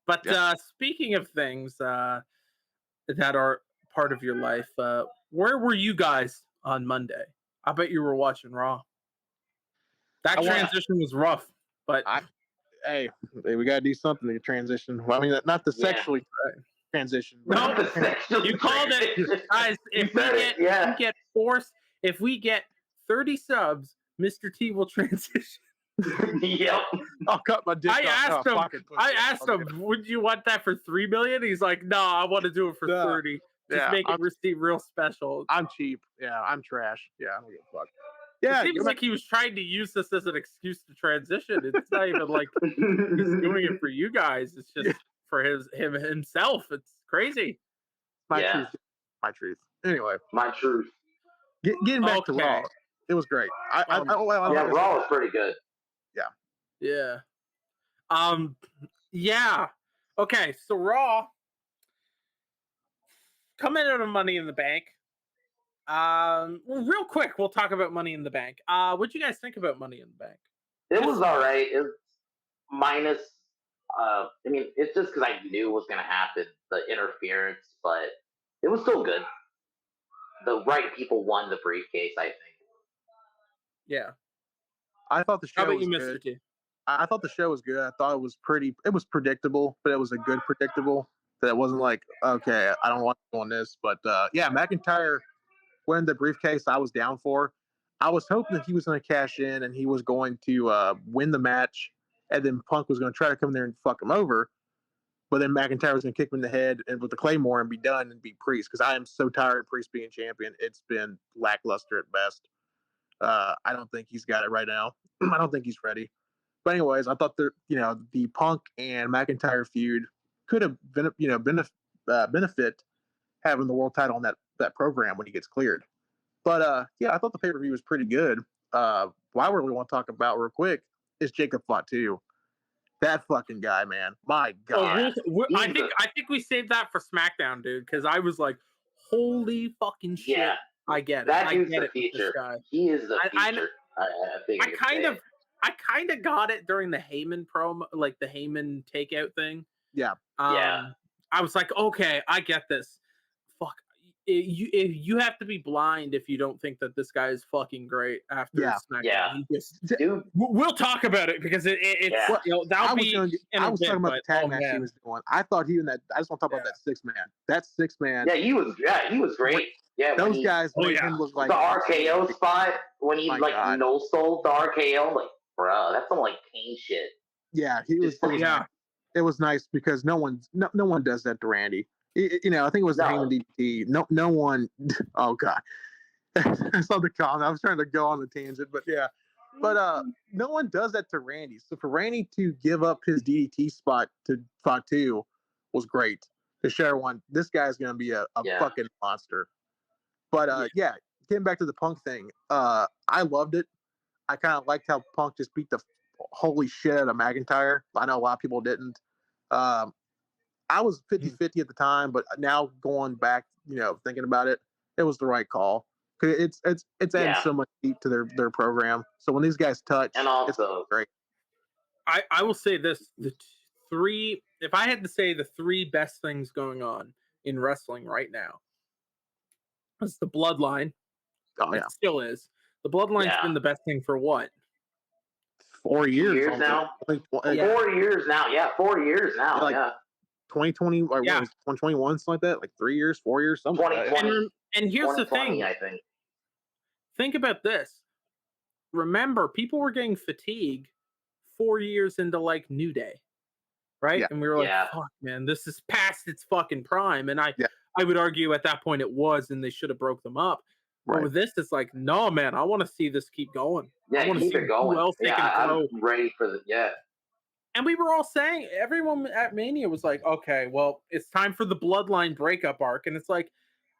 But speaking of things that are part of your life, where were you guys on Monday? I bet you were watching Raw. That transition was rough, but hey, we gotta do something to transition. Well, I mean, not the sexually transition. But you called it, guys. If we get 30 subs, Mr. T will transition. Yep. I'll cut my dick off. I asked him, would you want that for 3 million? He's like, no, I want to do it for 30. Just make it receive real special. I'm cheap. Yeah, I'm trash. Yeah, I don't give a fuck. Yeah, it seems like he was trying to use this as an excuse to transition. It's not even like he's doing it for you guys. It's just for himself. It's crazy. My truth. Anyway, my truth. Getting back to Raw, it was great. Raw was pretty good. Yeah. Yeah. Okay, so Raw coming out of Money in the Bank. Well, real quick, we'll talk about Money in the Bank. What'd you guys think about Money in the Bank? It was all right. It's minus. I mean, it's just because I knew what was going to happen, the interference, but it was still good. The right people won the briefcase, I think. Yeah. I thought the show How about was you, good. Mr. T? I thought the show was good. I thought it was predictable, but it was a good predictable. That it wasn't like, okay, I don't want to go on this. But McIntyre winning the briefcase, I was down for. I was hoping that he was going to cash in and he was going to win the match, and then Punk was going to try to come there and fuck him over. But then McIntyre was going to kick him in the head and with the Claymore and be done and beat Priest, because I am so tired of Priest being champion. It's been lackluster at best. I don't think he's got it right now. I don't think he's ready. But anyways, I thought the Punk and McIntyre feud could have been benefit having the world title on that program when he gets cleared. But I thought the pay-per-view was pretty good. What I really want to talk about real quick is Jacob Fatu. That fucking guy, man. My God. I think we saved that for SmackDown, dude, because I was like, holy fucking shit. Yeah, I get it. That dude's the future. He is the future. I kind of got it during the Heyman promo, like the Heyman takeout thing. Yeah. I was like, okay, I get this. Fuck. You have to be blind if you don't think that this guy is fucking great after SmackDown. Dude. We'll talk about it because that'll be. I was talking about the tag match he was doing. I thought he and that. I just want to talk about that 6-man. That 6-man. Yeah, he was great. Yeah, those guys made him look like the RKO spot when he no sold the RKO. Like, bro, that's some like Kane shit. Yeah, he was. It was nice because no one does that to Randy. I think it was the Heyman DDT. No one. Oh God, I saw the comment. I was trying to go on the tangent, but yeah. But no one does that to Randy. So for Randy to give up his DDT spot to Fatu was great. To show everyone, this guy's going to be a fucking monster. But getting back to the Punk thing, I loved it. I kind of liked how Punk just beat the holy shit out of McIntyre. I know a lot of people didn't. I was 50-50 at the time, but now going back, thinking about it, it was the right call. It's adding so much heat to their program. So when these guys touch, and also it's great. I will say this: if I had to say the 3 best things going on in wrestling right now, it's the Bloodline. Oh yeah, it still is. The Bloodline's been the best thing for what? 4 years now. 4 years now. Yeah, 4 years now. Like 2020 or 2021, something like that. Like 3 years, 4 years, something. 2020. And here's the thing. I think. Think about this. Remember, people were getting fatigued 4 years into like New Day, right? Yeah. And we were like, "Fuck, man, this is past its fucking prime." And I would argue at that point it was, and they should have broke them up. But with this, it's like, no, man, I want to see this keep going. Yeah, I want to see it going. Who else they can throw. I'm ready for the And we were all saying, everyone at Mania was like, okay, well, it's time for the Bloodline breakup arc. And it's like,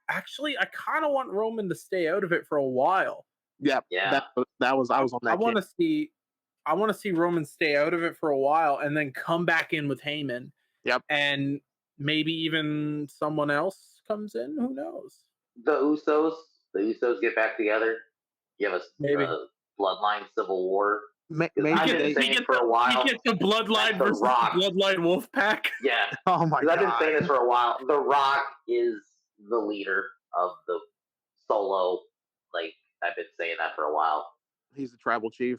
actually, I kind of want Roman to stay out of it for a while. Yeah. That was I was on that. I want to see Roman stay out of it for a while and then come back in with Heyman. Yep. And maybe even someone else comes in. Who knows? The Usos get back together. You have a Bloodline Civil War. I've been maybe saying it for a while. You get the Bloodline The versus Rock. the Bloodline Wolfpack. Yeah. Oh my Because I've been god. saying this for a while. The Rock is the leader of the solo. Like, I've been saying that for a while. He's the tribal chief.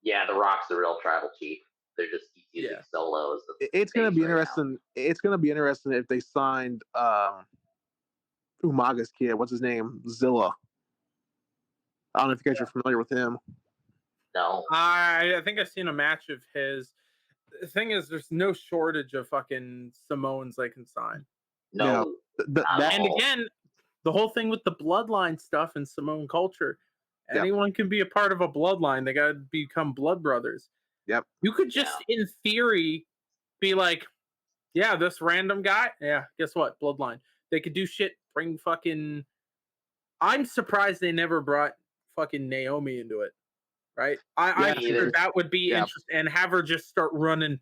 Yeah, The Rock's the real tribal chief. They're just using Yeah. Solo as the It's gonna face be right interesting. It's gonna be interesting if they signed Umaga's kid. What's his name? Zilla. I don't know if you guys are familiar with him. now. No. I think I've seen a match of his. The thing is, there's no shortage of fucking Samoans they can sign. No. And again, the whole thing with the bloodline stuff and Samoan culture, anyone can be a part of a bloodline. They got to become blood brothers. Yep. You could just, in theory, be like, yeah, this random guy. Yeah, guess what? Bloodline. They could do shit. Bring fucking. I'm surprised they never brought fucking Naomi into it. Right? I figured that would be interesting, and have her just start running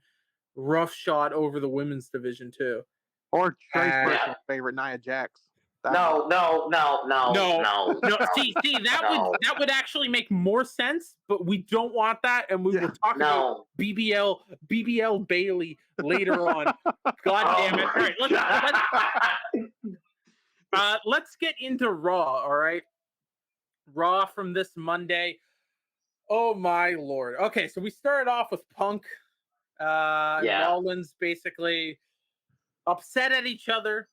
roughshod over the women's division too. Or Trey's personal favorite, Nia Jax. No. See, that would actually make more sense, but we don't want that, and we will talk about BBL Bailey later on. God damn it! All right, let's get into Raw. All right, Raw from this Monday. Oh my lord! Okay, so we started off with Punk. And Rollins basically upset at each other.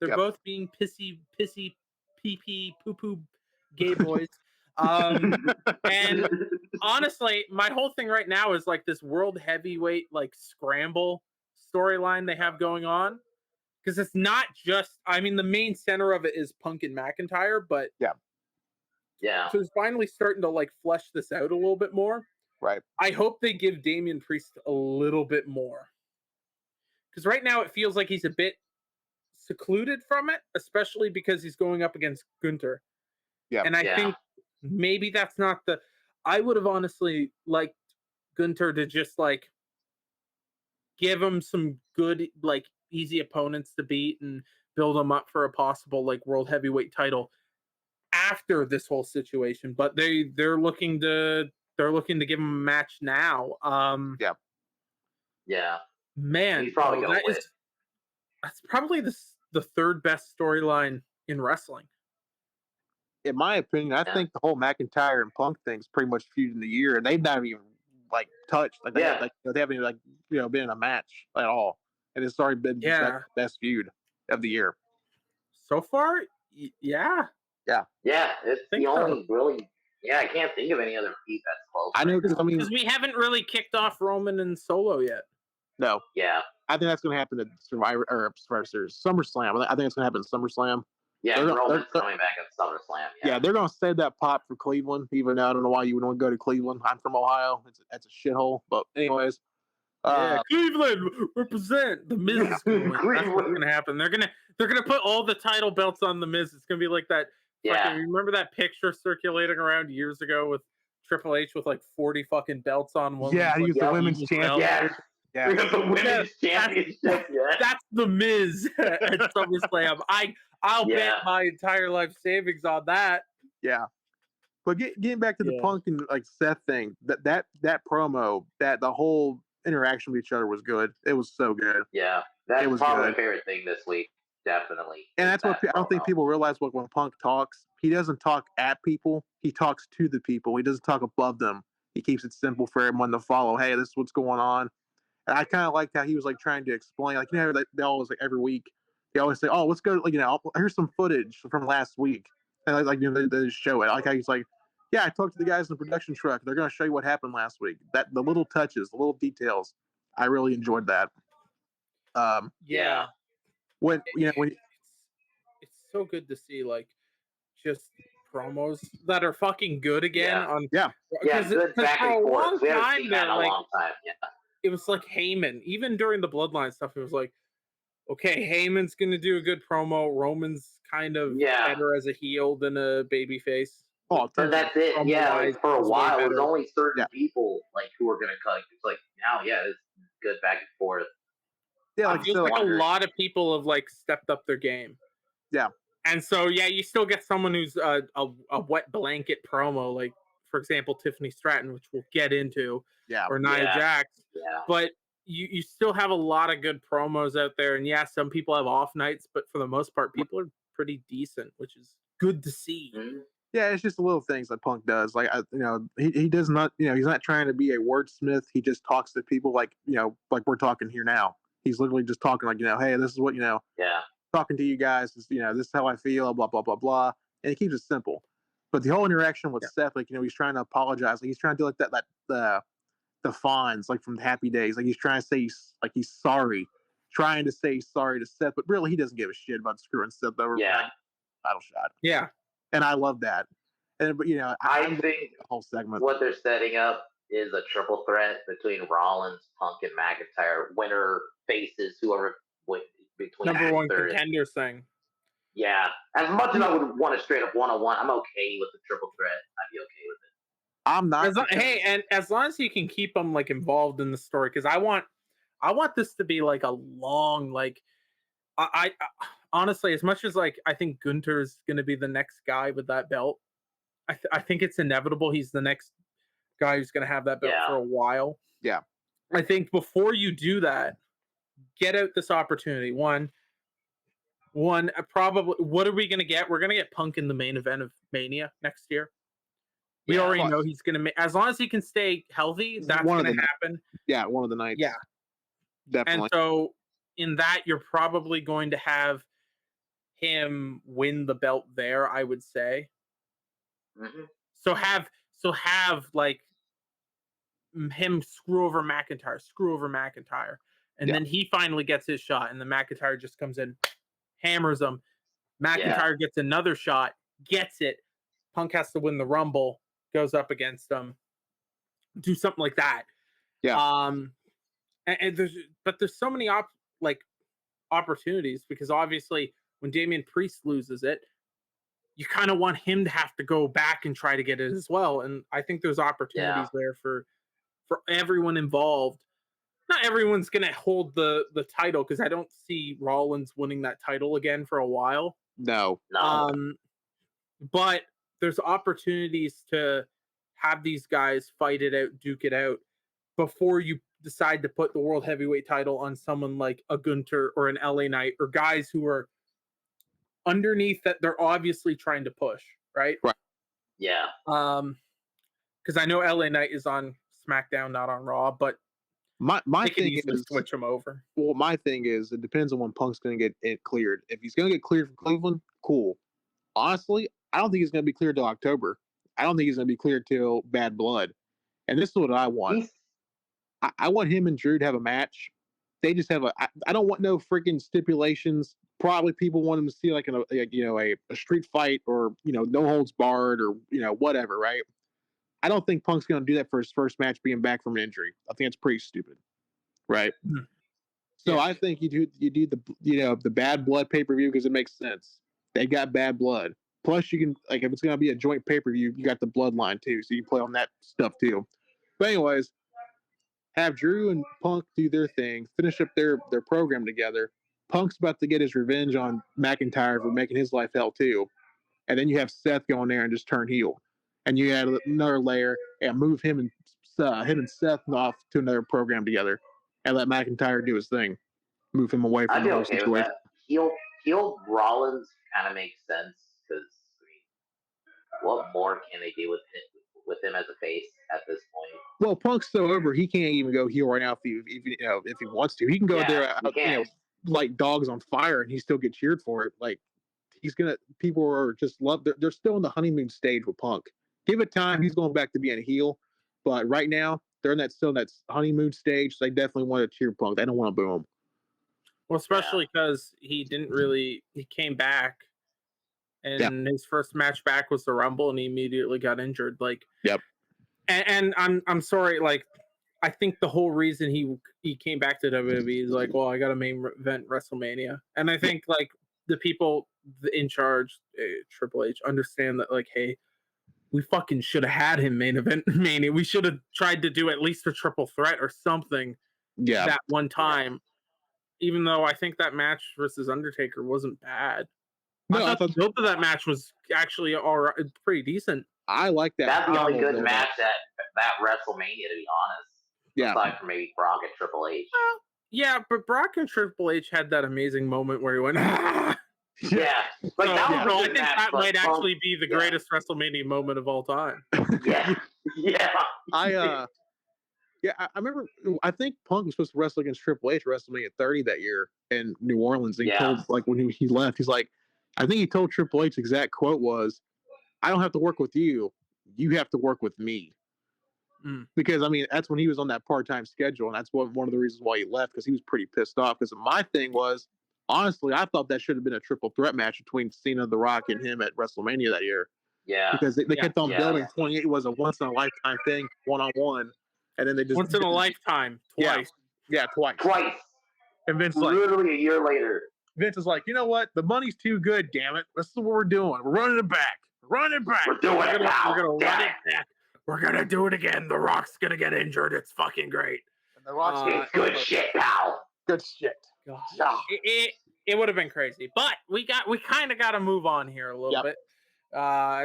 They're both being pissy, pee, poo, gay boys. And honestly, my whole thing right now is like this world heavyweight like scramble storyline they have going on. Because it's not just, I mean, the main center of it is Punk and McIntyre, but so it's finally starting to like flesh this out a little bit more. Right. I hope they give Damian Priest a little bit more. Because right now it feels like he's a bit secluded from it, especially because he's going up against Gunther. Yeah. And I think maybe that's not the. I would have honestly liked Gunther to just like give him some good, like easy opponents to beat and build him up for a possible like world heavyweight title after this whole situation. But they're looking to give him a match now. Man, he's probably gonna win. That's probably the third best storyline in wrestling. In my opinion, I think the whole McIntyre and Punk thing's pretty much feud in the year, and they've not even like touched. Like they haven't even like been in a match at all, and it's already been the best feud of the year so far. Yeah, it's the only really. Yeah, I can't think of any other feud that's close. I know because we haven't really kicked off Roman and Solo yet. No. Yeah. I think that's going to happen at SummerSlam. I think it's going to happen at SummerSlam. Yeah, Roman's coming back at SummerSlam. Yeah, they're going to save that pop for Cleveland, even though I don't know why you would want to go to Cleveland. I'm from Ohio. That's a shithole. But anyways. Cleveland, represent. The Miz is going to win. That's what's going to happen. They're gonna put all the title belts on the Miz. It's going to be like that. Remember that picture circulating around years ago with Triple H with like 40 fucking belts on one? Yeah, he was the women's champion. Yeah. The women's championship. That's the Miz at SummerSlam. I'll bet my entire life savings on that. Yeah. But getting back to the Punk and like Seth thing, that promo, that the whole interaction with each other was good. It was so good. Yeah. That's probably my favorite thing this week. Definitely. And that's what I don't think people realize. When Punk talks, he doesn't talk at people. He talks to the people. He doesn't talk above them. He keeps it simple for everyone to follow. Hey, this is what's going on. And I kind of liked how he was like trying to explain, like, they always like every week they always say, "Oh, let's go." Like, here's some footage from last week, and they show it. Like how he's like, "Yeah, I talked to the guys in the production truck. They're going to show you what happened last week." That the little touches, the little details, I really enjoyed that. When it's so good to see like just promos that are fucking good again. Good back and forth. We haven't seen that in a long time. Yeah. It was like Heyman, even during the Bloodline stuff, it was like, okay, Heyman's going to do a good promo. Roman's kind of better as a heel than a babyface. Oh, and that's it. Yeah, like for a while, it was only certain people like who were going to cut. It's like now, it's good back and forth. Yeah, I feel like a lot of people have like stepped up their game. Yeah, and so you still get someone who's a wet blanket promo like for example, Tiffany Stratton, which we'll get into, Yeah. or Nia Yeah. Jax. Yeah. But you still have a lot of good promos out there. And yeah, some people have off nights, but for the most part, people are pretty decent, which is good to see. Mhm. Yeah, it's just the little things that Punk does. Like, he does not, he's not trying to be a wordsmith. He just talks to people like we're talking here now. He's literally just talking like, hey, this is what, Yeah. talking to you guys, this is how I feel, blah, blah, blah, blah. And he keeps it simple. But the whole interaction with Seth, like, he's trying to apologize. Like, he's trying to do like the Fonz, like from Happy Days. Like, he's trying to say, like, he's sorry. Trying to say sorry to Seth, but really he doesn't give a shit about screwing Seth over. Yeah. Title shot. Yeah. And I love that. And but I think the whole segment. what they're setting up is a triple threat between Rollins, Punk, and McIntyre. Winner faces whoever between Number one third. contenders thing. Yeah. As much as I would want a straight up 1-on-1, I'm okay with the triple threat. I'd be okay with it. I'm not. And as long as you can keep them like involved in the story, because I want this to be like a long, like I honestly, as much as like I think Gunther's going to be the next guy with that belt, I think it's inevitable he's the next guy who's going to have that belt for a while. Yeah. I think before you do that, get out this opportunity. One, probably, what are we going to get? We're going to get Punk in the main event of Mania next year. We already know he's going to as long as he can stay healthy, that's going to happen. Yeah, one of the nights. Yeah. Definitely. And so in that, you're probably going to have him win the belt there, I would say. Mm-hmm. So have like him screw over McIntyre, and then he finally gets his shot, and then McIntyre just comes in, hammers him. McIntyre gets another shot, gets it. Punk has to win the Rumble, goes up against him. Do something like that. Yeah. And there's so many opportunities, because obviously when Damian Priest loses it, you kind of want him to have to go back and try to get it as well. And I think there's opportunities there for everyone involved. Not everyone's gonna hold the title, because I don't see Rollins winning that title again for a while. No. But there's opportunities to have these guys fight it out, duke it out, before you decide to put the world heavyweight title on someone like a Gunther or an LA Knight, or guys who are underneath that they're obviously trying to push, right? Right. Yeah. Because I know LA Knight is on SmackDown, not on Raw, but my thing is switch him over. Well, my thing is it depends on when Punk's going to get it cleared. If he's going to get cleared from Cleveland, cool. Honestly, I don't think he's going to be cleared till October. I don't think he's going to be cleared till Bad Blood. And this is what I want. I want him and Drew to have a match. They just have I don't want no freaking stipulations. Probably people want him to see like a street fight, or no holds barred, or whatever, right? I don't think Punk's going to do that for his first match being back from an injury. I think it's pretty stupid, right? Mm-hmm. So I think you do the Bad Blood pay-per-view, because it makes sense. They got Bad Blood. Plus, you can, like, if it's going to be a joint pay-per-view, you got the Bloodline too, so you can play on that stuff too. But anyways, have Drew and Punk do their thing, finish up their program together. Punk's about to get his revenge on McIntyre for making his life hell too. And then you have Seth go in there and just turn heel. And you add another layer and move him and Seth off to another program together, and let McIntyre do his thing. Move him away from the whole situation. With that. Heel Rollins kind of makes sense, because what more can they do with him as a face at this point? Well, Punk's so over, he can't even go heel right now if he wants to. He can go there, like dogs on fire, and he still get cheered for it. Like, people are just they're still in the honeymoon stage with Punk. Give it time, he's going back to being a heel. But right now, they're in that honeymoon stage. So they definitely want to cheer Punk. They don't want to boo him. Well, especially because he came back, and his first match back was the Rumble, and he immediately got injured. Like, yep. And I'm sorry, like, I think the whole reason he came back to WWE is like, well, I got a main event WrestleMania, and I think like the people in charge, Triple H, understand that, like, hey, we fucking should have had him main event Mania. We should have tried to do at least a triple threat or something. Yeah. That one time. Even though I think that match versus Undertaker wasn't bad. No, I thought both of that match was actually all right, pretty decent. I like that. That's the only promo good build-up. match at WrestleMania, to be honest. Yeah. Aside from maybe Brock and Triple H. Well, yeah, but Brock and Triple H had that amazing moment where he went, ah! Yeah. Like, that was a I good think match, that but might Punk- actually be the greatest WrestleMania moment of all time. Yeah. Yeah. I remember. I think Punk was supposed to wrestle against Triple H at WrestleMania 30 that year in New Orleans. And he told, like, when he left, he's like, I think he told Triple H exact quote was, "I don't have to work with you. You have to work with me." Because I mean, that's when he was on that part-time schedule, and that's one of the reasons why he left, because he was pretty pissed off. Because my thing was, honestly, I thought that should have been a triple threat match between Cena, The Rock, and him at WrestleMania that year. Yeah. Because they kept on building 28 was a once in a lifetime thing, one-on-one, and then they just once in a lifetime, twice. Yeah, twice. And Vince literally a year later. Vince is like, you know what? The money's too good. Damn it! This is what we're doing. We're running it back. We're doing it now. We're gonna run it back. We're gonna do it again. The Rock's gonna get injured. It's fucking great. And The Rock's it's good shit, pal. Good shit. Gosh. It would have been crazy, but we kind of got to move on here a little bit.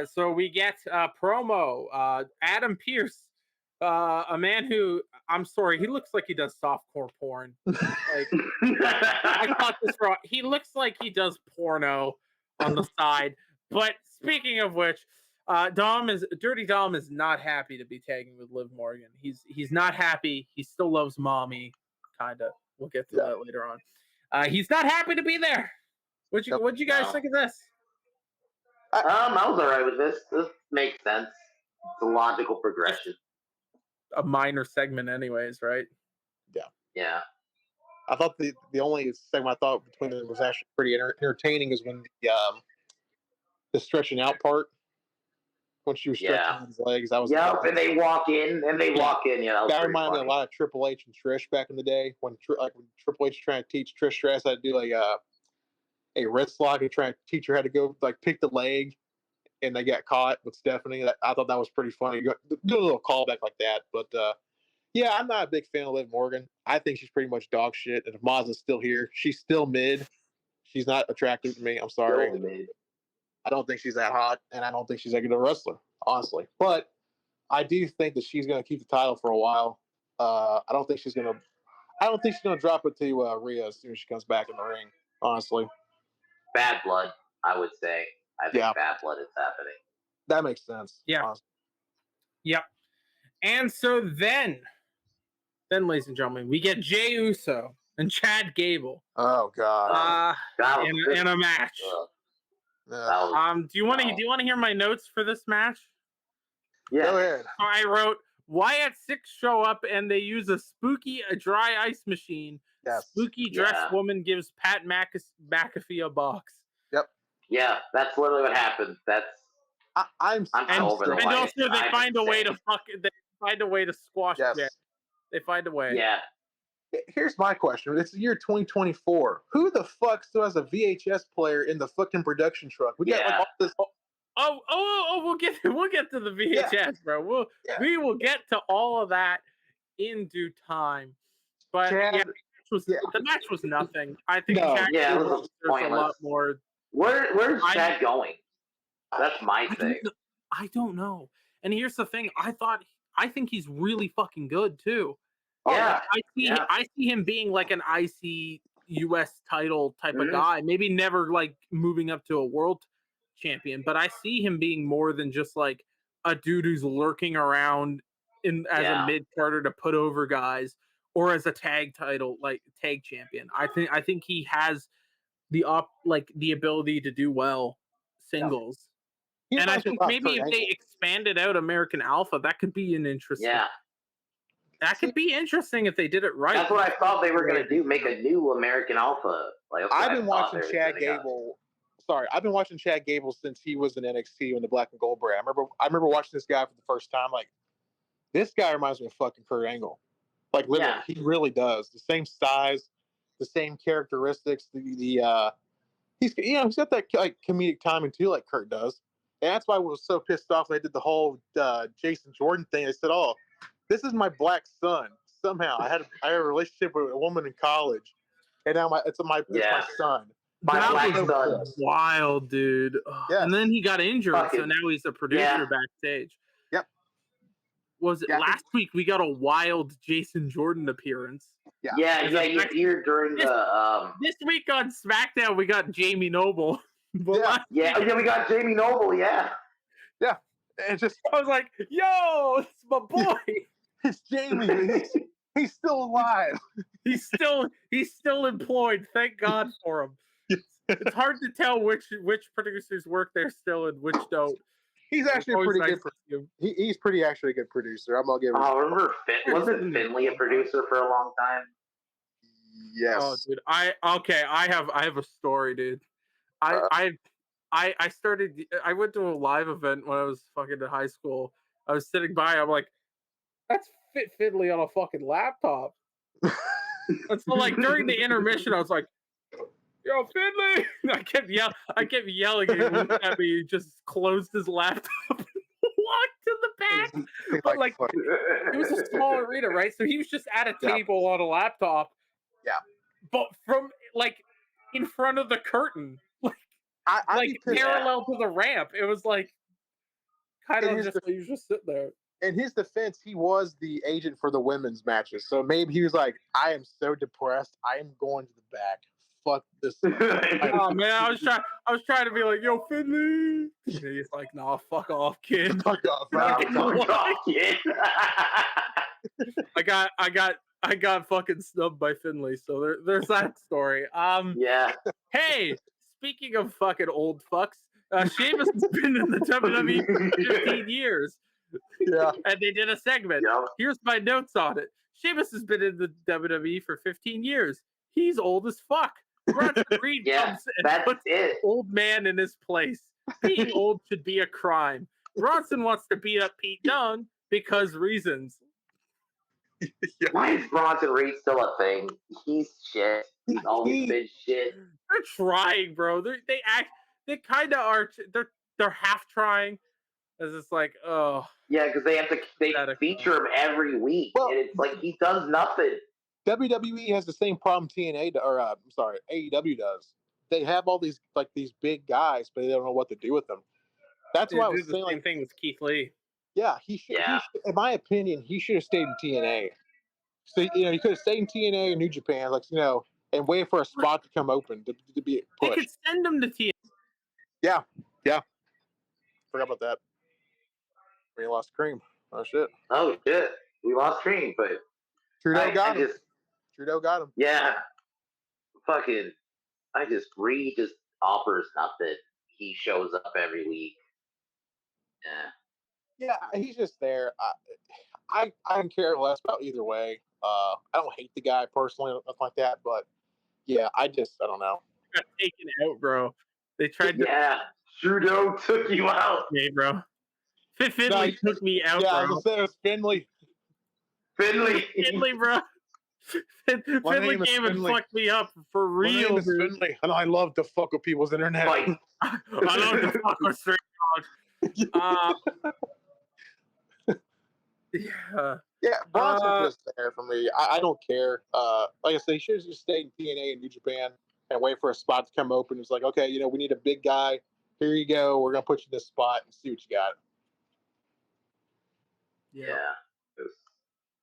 So we get promo. Adam Pearce, a man who, I'm sorry, he looks like he does softcore porn. Like, I thought this wrong. He looks like he does porno on the side. But speaking of which, Dirty Dom is not happy to be tagging with Liv Morgan. He's not happy. He still loves mommy, kinda. We'll get to that later on. He's not happy to be there. What'd you guys think of this? I was alright with this. This makes sense. It's a logical progression. a minor segment anyways, right? Yeah. I thought the only segment I thought between them was actually pretty entertaining is when the stretching out part, when she was stretching his legs. That was and they walk in, Yeah, that reminded me a lot of Triple H and Trish back in the day when Triple H trying to teach Trish Stratus how to do a wrist lock and trying to teach her how to go pick the leg, and they got caught with Stephanie. I thought that was pretty funny. Do a little callback like that, but yeah, I'm not a big fan of Liv Morgan. I think she's pretty much dog shit. And if Mazda's still here, she's still mid. She's not attractive to me. I'm sorry. I don't think she's that hot, and I don't think she's that good a wrestler, honestly. But I do think that she's going to keep the title for a while. I don't think she's going to drop it to Rhea as soon as she comes back in the ring, honestly. Bad blood, I would say. I think bad blood is happening. That makes sense. Yeah. Honestly. Yep. And so then, ladies and gentlemen, we get Jey Uso and Chad Gable. Oh God. In a match. Do you want to hear my notes for this match? Yeah. Go ahead. I wrote, Wyatt 6 show up and they use a dry ice machine. Yes. Spooky dressed woman gives Pat McAfee a box. Yep. Yeah, that's literally what happened. I'm over the and also they find a way to squash it. They find a way. Yeah. Here's my question. It's the year 2024. Who the fuck still has a VHS player in the fucking production truck? We got all this. We'll get to the VHS, bro. We will get to all of that in due time. But the match was nothing. I think there's a lot more. Where's Chad going? That's my thing. I don't know. And here's the thing. I think he's really fucking good too. Yeah. I see him being like an IC US title type of guy. Maybe never like moving up to a world champion, but I see him being more than just like a dude who's lurking around as a mid-carder to put over guys, or as a tag champion. I think he has the ability to do well singles. And I think maybe if they expanded out American Alpha, that could be an interesting. Yeah. That could be interesting if they did it right. That's what I thought they were going to do, make a new American Alpha. I've been watching Chad Gable. I've been watching Chad Gable since he was in NXT in the Black and Gold brand. I remember watching this guy for the first time. Like, this guy reminds me of fucking Kurt Angle. Like, literally, he really does. The same size, the same characteristics. He's got that like comedic timing too, like Kurt does. And that's why I was so pissed off when they did the whole Jason Jordan thing. They said, "Oh, this is my black son." Somehow, I had a relationship with a woman in college, and now it's my son. By That Black was Sun. wild, dude. Ugh. Yes. And then he got injured, so Fucking- now he's a producer yeah. backstage. Yep. Was it Yeah, I think- last week we got a wild Jason Jordan appearance? Yeah, Is yeah, it he next- appeared during the This week on SmackDown we got Jamie Noble. But Yeah. last yeah, week, yeah, we got Jamie Noble, yeah. It's just I was like, yo, it's my boy. it's Jamie. He's still alive. he's still employed. Thank God for him. It's hard to tell which producers work there still and which don't. He's actually a Always pretty nice good. to see him. He's pretty actually a good producer. I'm gonna give him. Oh, remember wasn't Finley a producer for a long time? Yes. Oh, dude. I have a story, dude. I started. I went to a live event when I was fucking in high school. I was sitting by. I'm like, that's Fit Finley on a fucking laptop. And so, like during the intermission, I was like, "Yo, Finley!" I kept yelling. He looked at me. He just closed his laptop and walked to the back. But like, it was a small arena, right? So he was just at a table on a laptop. Yeah. But from like in front of the curtain, I'd like be pissed. parallel to the ramp. It was like kind And of here's just he was just sitting there. In his defense, he was the agent for the women's matches, so maybe he was like, "I am so depressed. I am going to the back. Fuck this." Oh man, I was trying to be like, "Yo, Finley." And he's like, "Nah, fuck off, kid." Fuck off, Fucking man. Fuck off, kid. I got fucking snubbed by Finley, so there's that story. Yeah. Hey, speaking of fucking old fucks, Sheamus has been in the WWE for 15 years. Yeah. And they did a segment. Yep. Here's my notes on it. Sheamus has been in the WWE for 15 years. He's old as fuck. Bronson Reed Yeah, comes and that's puts it. old man in his place. Being old should be a crime. Bronson wants to beat up Pete Dunne because reasons. Why is Bronson Reed still a thing? He's shit. He's always been shit. They're trying, bro. They kind of are. They're half trying. It's just like, oh, Yeah, because they Pathetic. feature him every week, Well- and it's like he does nothing. WWE has the same problem AEW does. They have all these big guys, but they don't know what to do with them. That's why I they was did the saying, same like, thing with Keith Lee. yeah, he should. Yeah. In my opinion, he should have stayed in TNA. So he could have stayed in TNA or New Japan, and wait for a spot to come open to be They pushed. could send him to TNA. Yeah. Forgot about that. We lost Cream. Oh shit. Oh shit, we lost Cream, but Trudeau got him. just Trudeau got him. yeah, fucking. Reed just offers nothing. He shows up every week. Yeah. Yeah, he's just there. I don't care less about either way. I don't hate the guy personally, nothing like that, but yeah, I don't know. Got taken out, bro. They tried to Yeah, Trudeau took you out. me, bro. Finley took me out, Yeah, I bro. was gonna say it was Finley. Finley. Finley, bro. Finley name is came and Finley. fucked me up for My name real, is dude. Finley, and I love to fuck with people's internet. Like, I love to fuck with straight dogs. Yeah. Yeah, Bronson's just there for me. I don't care. Like I said, he should have just stayed in TNA and New Japan and wait for a spot to come open. It's like, okay, we need a big guy. Here you go. We're gonna put you in this spot and see what you got. yeah.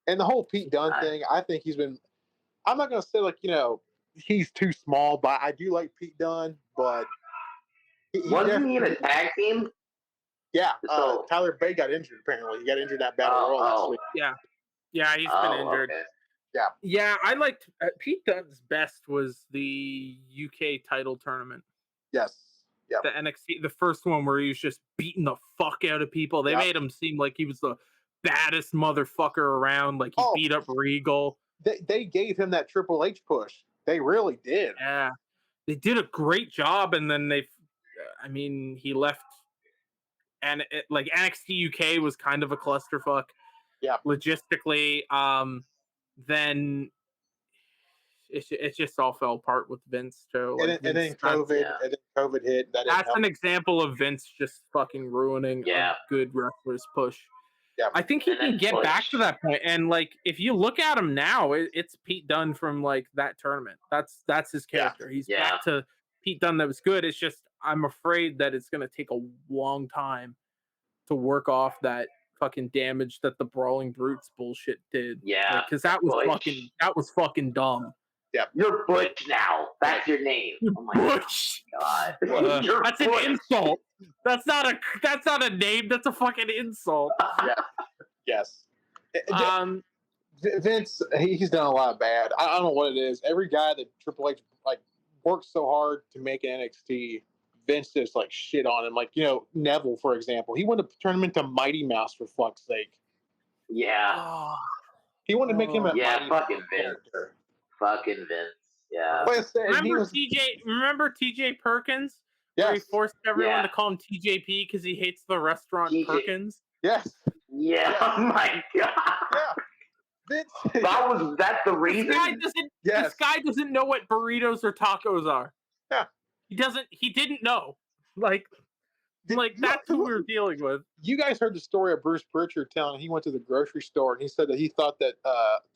And the whole Pete Dunne thing, I think he's been. I'm not gonna say he's too small, but I do like Pete Dunne. But Wasn't he in a tag team? Yeah, So- Tyler Bay got injured. Apparently, he got injured at Battle Royal last week. Yeah, he's been injured. Okay. Yeah, I liked Pete Dunne's best was the UK title tournament. Yes. Yeah. The NXT, the first one where he was just beating the fuck out of people. They made him seem like he was the baddest motherfucker around. Like he beat up Regal. They gave him that Triple H push. They really did. Yeah, they did a great job, and then he left, and NXT UK was kind of a clusterfuck. Yeah, logistically. Then it just all fell apart with Vince too. And then COVID hit. That's an example of Vince just fucking ruining a good wrestler's push. Yeah, I think he can get back to that point. And if you look at him now, it's Pete Dunne from that tournament. That's his character. He's back to Pete Dunne that was good. It's just I'm afraid that it's gonna take a long time to work off that fucking damage that the Brawling Brutes bullshit did. Yeah, because that was fucking dumb. You're Butch now. That's your name. Oh my Butch. god. That's an insult. That's not a name. That's a fucking insult. Yes. Vince, he's done a lot of bad. I don't know what it is. Every guy that Triple H works so hard to make an NXT, Vince just shit on him. Neville, for example, he wanted to turn him into Mighty Mouse for fuck's sake. Yeah. He wanted to make him a Mighty fucking Mouse Vince. character. Fucking Vince. Yeah. Remember TJ Perkins? Yes. Where he forced everyone to call him TJP because he hates the restaurant Perkins. Yes. Yeah. Oh my god. Yeah. Vince. That's the reason. This guy doesn't know what burritos or tacos are. Yeah. He didn't know. That's who we were dealing with. You guys heard the story of Bruce Pritchard telling he went to the grocery store and he said that he thought that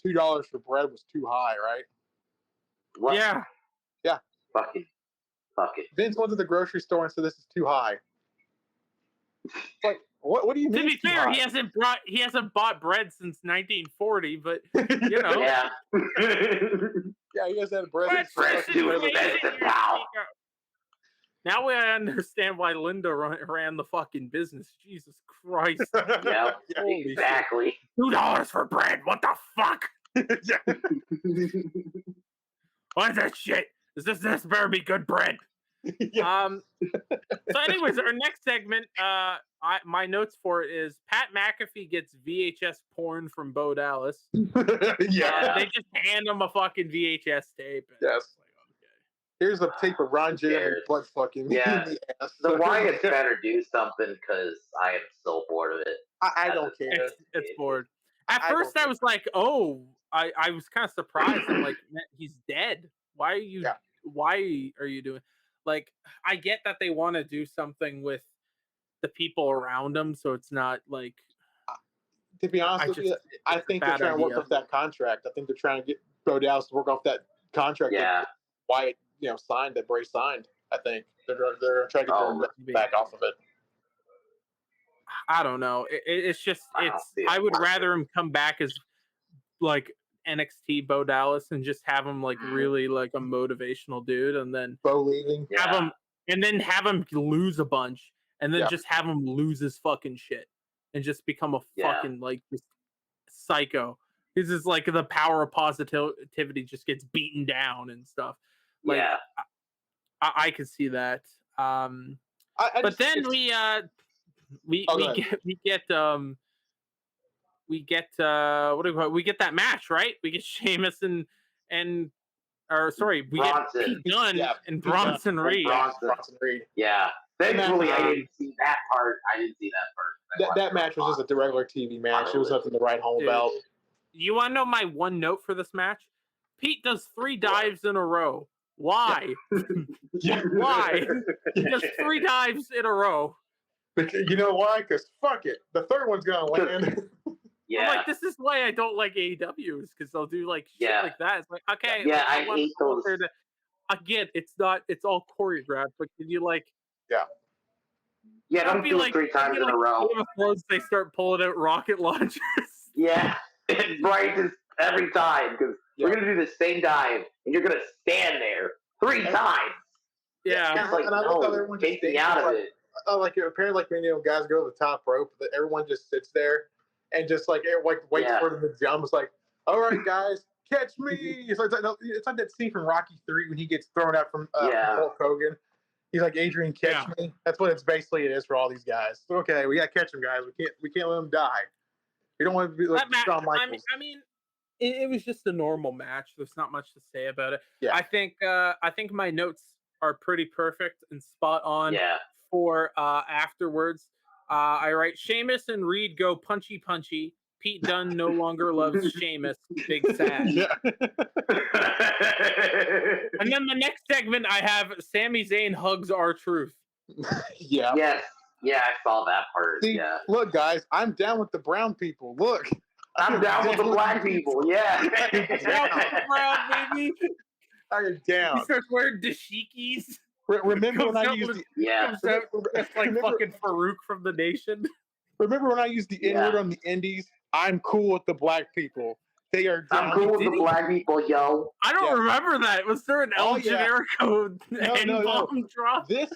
$2 for bread was too high, right? What? Yeah. Yeah. Fucking. Vince went to the grocery store and said this is too high. What do you mean? To be fair, he hasn't bought bread since 1940, but you know. Yeah. Yeah, he hasn't had bread since Now we understand why Linda ran the fucking business. Jesus Christ. Yeah, exactly. $2 for bread. What the fuck? What is that shit? This better be good bread? So anyways, our next segment, my notes for it is Pat McAfee gets VHS porn from Bo Dallas. They just hand him a fucking VHS tape. Yes. Here's a tape of Ron Jeremy butt fucking in the ass. The Wyatts better do something because I am so bored of it. I don't care. It's bored. At first, I was like, oh, I was kind of surprised. I'm like, man, he's dead. Why are you? Yeah. Why are you doing? I get that they want to do something with the people around him, so it's not like. To be honest with you, I think they're trying to work off that contract. I think they're trying to get Bo Dallas to work off that contract. Yeah. Wyatt, signed that Bray signed. I think they're trying to get back off of it. I don't know. It's just I would rather him come back as NXT Bo Dallas and just have him really a motivational dude, and then Bo leaving, have him lose a bunch, and then just have him lose his fucking shit and just become a fucking just psycho. This is the power of positivity just gets beaten down and stuff. I can see that. But then we get we get that match, right? We get Sheamus we get Pete Dunne and Bronson Reed. Bronson Reed. Yeah. Thankfully, I didn't see that part. That match was just a regular TV match. It was nothing to write home about. You want to know my one note for this match? Pete does 3 dives in a row. Why? Why? He does 3 dives in a row. You know why? Because fuck it. The third one's going to land. Yeah. I'm this is why I don't like AEWs, because they'll do shit like that. It's okay. Yeah, I hate those. Again, it's all choreographed, but can you Yeah, don't do it 3 times in a row. Game of Thrones, they start pulling out rocket launchers. Yeah, right. Just every time, because we're gonna do the same dive, and you're gonna stand there 3 times. Yeah, it's and I love how everyone take me out of it. Apparently, guys go to the top rope, but everyone just sits there and just waits for them to jump. It's all right, guys, catch me. It's like that scene from Rocky 3 when he gets thrown out from Hulk Hogan. He's like, Adrian, catch me. That's what it is for all these guys. So, okay, we gotta catch them, guys. We can't let them die. We don't want to be like Shawn Michaels. I mean, it was just a normal match. There's not much to say about it. Yeah. I think my notes are pretty perfect and spot on. Yeah. For afterwards, I write Sheamus and Reed go punchy. Pete Dunne no longer loves Sheamus. Big sad. Yeah. And then the next segment, I have Sami Zayn hugs R-Truth. Yeah. Yes. Yeah, I saw that part. See, look, guys, I'm down with the brown people. Look. I'm down with the black people. Yeah. Down with the brown, baby. I am down. He starts wearing dashikis. Remember when Comes I out used with- the Yeah. comes out just like remember, fucking Farouk from The Nation. remember when I used the Yeah. N-word on the Indies? I'm cool with the black people. They are I'm down. cool with Did the he? black people, yo. I don't Yeah. remember that. Was there an Oh, El yeah. Generico No. N-bomb drop? This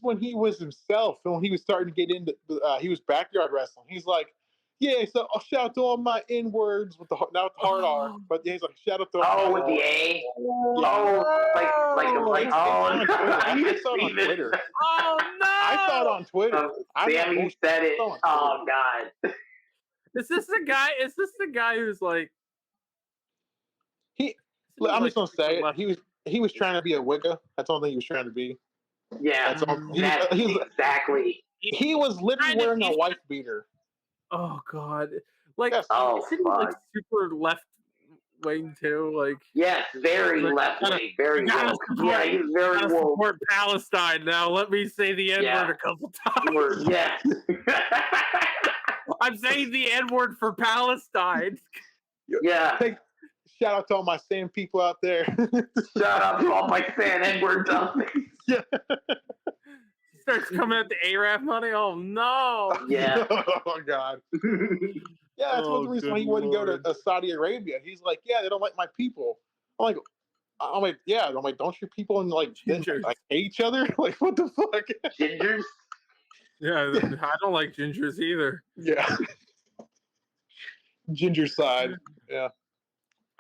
when he was himself, and when he was starting to get into, he was backyard wrestling. He's like, yeah, so I'll shout out to all my N-words with the not with the hard R, but yeah, he's like, shout out to all Oh, my with the A. Yeah. Oh, like It's oh, on Twitter. I need I to saw it see on this. Twitter. Oh no! I saw it on Twitter. I'm not Sammy bullshitting. said I it. saw it on Oh Twitter. God. Is this the guy? Is this the guy who's like? He, isn't he, I'm like, just gonna super say it. left? He was trying to be a Wicca. That's the only thing he was trying to be. Yeah, That's all. that's exactly. He was literally Kind of- wearing a he's- wife beater. Oh god! Like, Yes. Oh, isn't he like fuck. super left wing too? Like, Yes, very Like, left gotta- wing, very you gotta woke. support- Yeah, he's very gotta woke. support Palestine now. Let me say the N-word Yeah. a couple times. Yes. I'm saying the N-word for Palestine. Yeah. Take shout out to all my same people out there. Shout out to all my fan N-word dummies. Starts coming at the Arab money. Oh no! Yeah. Oh God. Yeah, that's one Oh, reason why he good wouldn't go Lord. to Saudi Arabia. He's like, yeah, they don't like my people. I'm like, yeah. I'm like, don't your people like Gingers. like hate each other? Like, what the fuck? Gingers. Yeah, I don't like gingers either. Yeah. Ginger side. Yeah.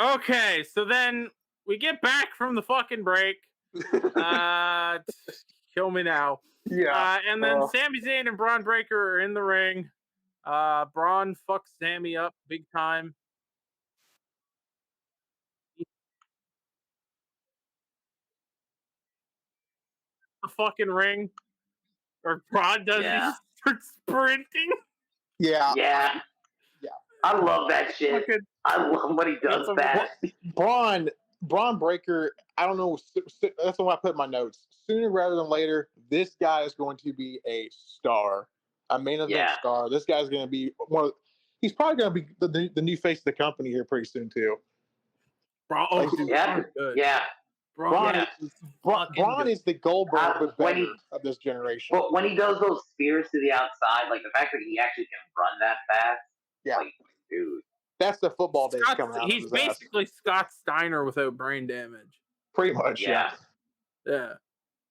Okay, so then we get back from the fucking break. Kill me now. Yeah. And then Sami Zayn and Braun Breaker are in the ring. Braun fucks Sami up big time. The fucking ring. Or Braun does, Yeah. he just starts sprinting. Yeah. Yeah. Yeah. I love that shit. Fucking, I love when he does that. Braun Breaker, I don't know. That's what I put in my notes. Sooner rather than later, this guy is going to be a star, a main event star. This guy's going to be he's probably going to be the new face of the company here pretty soon too. Braun, dude, Yeah. Braun's good. Yeah. Braun Braun is the Goldberg but when better of this generation. But when he does those spears to the outside, like the fact that he actually can run that fast, like, dude. That's the football days coming out. He's basically Scott Steiner without brain damage. Pretty much, yeah. Yeah.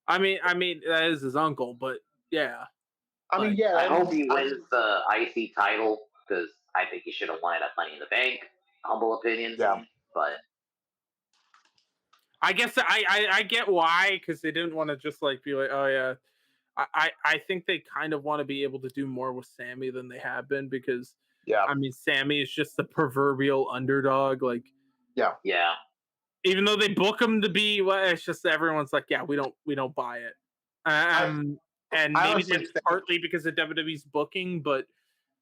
I mean, that is his uncle, but yeah. I mean, yeah. I hope he wins the IC title because I think he should have won it at Money in the Bank. Humble opinion. Yeah. But I guess I get why, because they didn't want to just like be like, oh yeah. I think they kind of want to be able to do more with Sami than they have been, because I mean, Sami is just the proverbial underdog. Like, yeah. Even though they book him to be, well, it's just everyone's like, yeah, we don't buy it. And maybe that's partly because of WWE's booking, but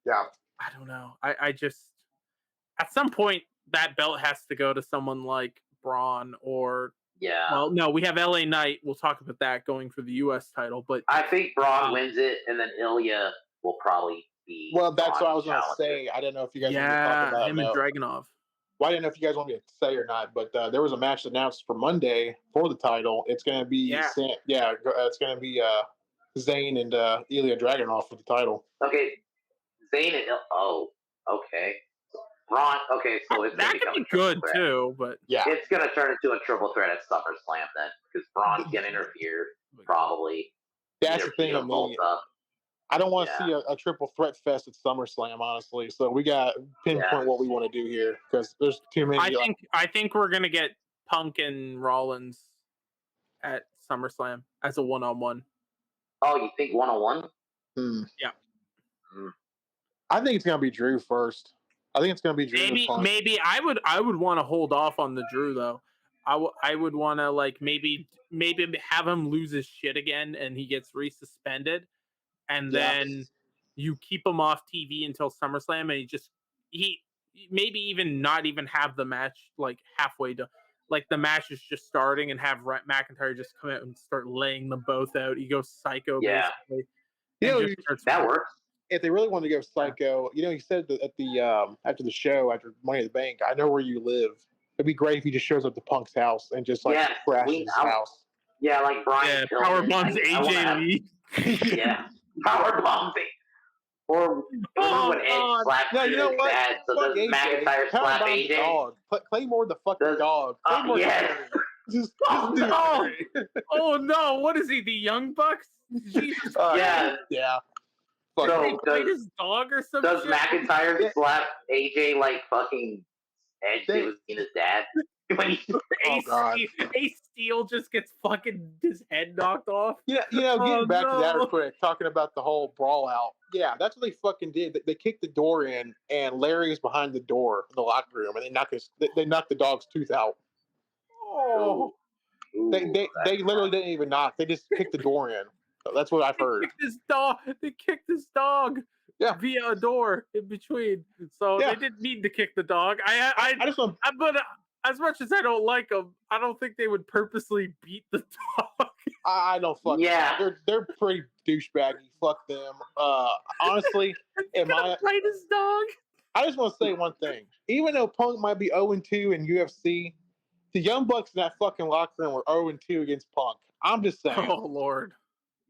yeah, I don't know. I just at some point that belt has to go to someone like Braun or well, no, we have LA Knight. We'll talk about that going for the US title, but I think Braun wins it, and then Ilya will probably be. Well, that's what I was going to say. I didn't know if you guys want to talk about him and Dragunov. Well, I didn't know if you guys want me to say or not, but there was a match announced for Monday for the title. It's going to be it's going to be Zayn and Ilya Dragunov for the title. Okay, Zayn and okay. Braun. Okay, so it's that could be good too, but it's going to turn into a triple threat at SummerSlam then, because Braun's going to interfere probably. That's the thing. I don't want to see a triple threat fest at SummerSlam, honestly. So we got to pinpoint what we want to do here, because there's too many. I think we're gonna get Punk and Rollins at SummerSlam as a 1-on-1. Oh, you think 1-on-1? Yeah. I think it's gonna be Drew first. I think it's gonna be Drew. Maybe I would want to hold off on the Drew though. I would want to like maybe have him lose his shit again and he gets resuspended. And then you keep him off TV until SummerSlam, and he maybe even not even have the match like halfway done. Like the match is just starting, and have McIntyre just come out and start laying them both out. He goes psycho, basically. That works. If they really want to go psycho, he said that at the after the show, after Money in the Bank, I know where you live. It'd be great if he just shows up to Punk's house and just crashes his house. Yeah, like Brian Yeah, power Pillman. bombs AJ Lee. Yeah, power bombs. Or remember when Edge slapped No, you know his what? dad? So Fuck does AJ. McIntyre slap Powerbomb AJ? dog. Claymore the fucking Does- dog. Claymore yes. just Oh, do no. it. Oh no! What is he? The Young Bucks? Jesus Yeah. Yeah. Did Fuck. they So fight his dog or some does shit? McIntyre Yeah. slap AJ like fucking Edge They- did with his dad? When he, Oh, God. Ace Steel just gets fucking his head knocked off. Yeah, getting back to that real quick, talking about the whole brawl out. Yeah, that's what they fucking did. They kicked the door in, and Larry is behind the door in the locker room, and they knocked the dog's tooth out. Oh, They literally didn't even knock. They just kicked the door in. So that's what I've heard. They kicked his dog. Yeah. Via a door in between. So Yeah. they didn't mean to kick the dog. I just want. But as much as I don't like them, I don't think they would purposely beat the dog. I don't fuck. Yeah. They're pretty douchebaggy. Fuck them. Honestly, Fight his dog. I just want to say one thing. Even though Punk might be 0-2 in UFC, the Young Bucks in that fucking locker room were 0-2 against Punk. I'm just saying. Oh Lord.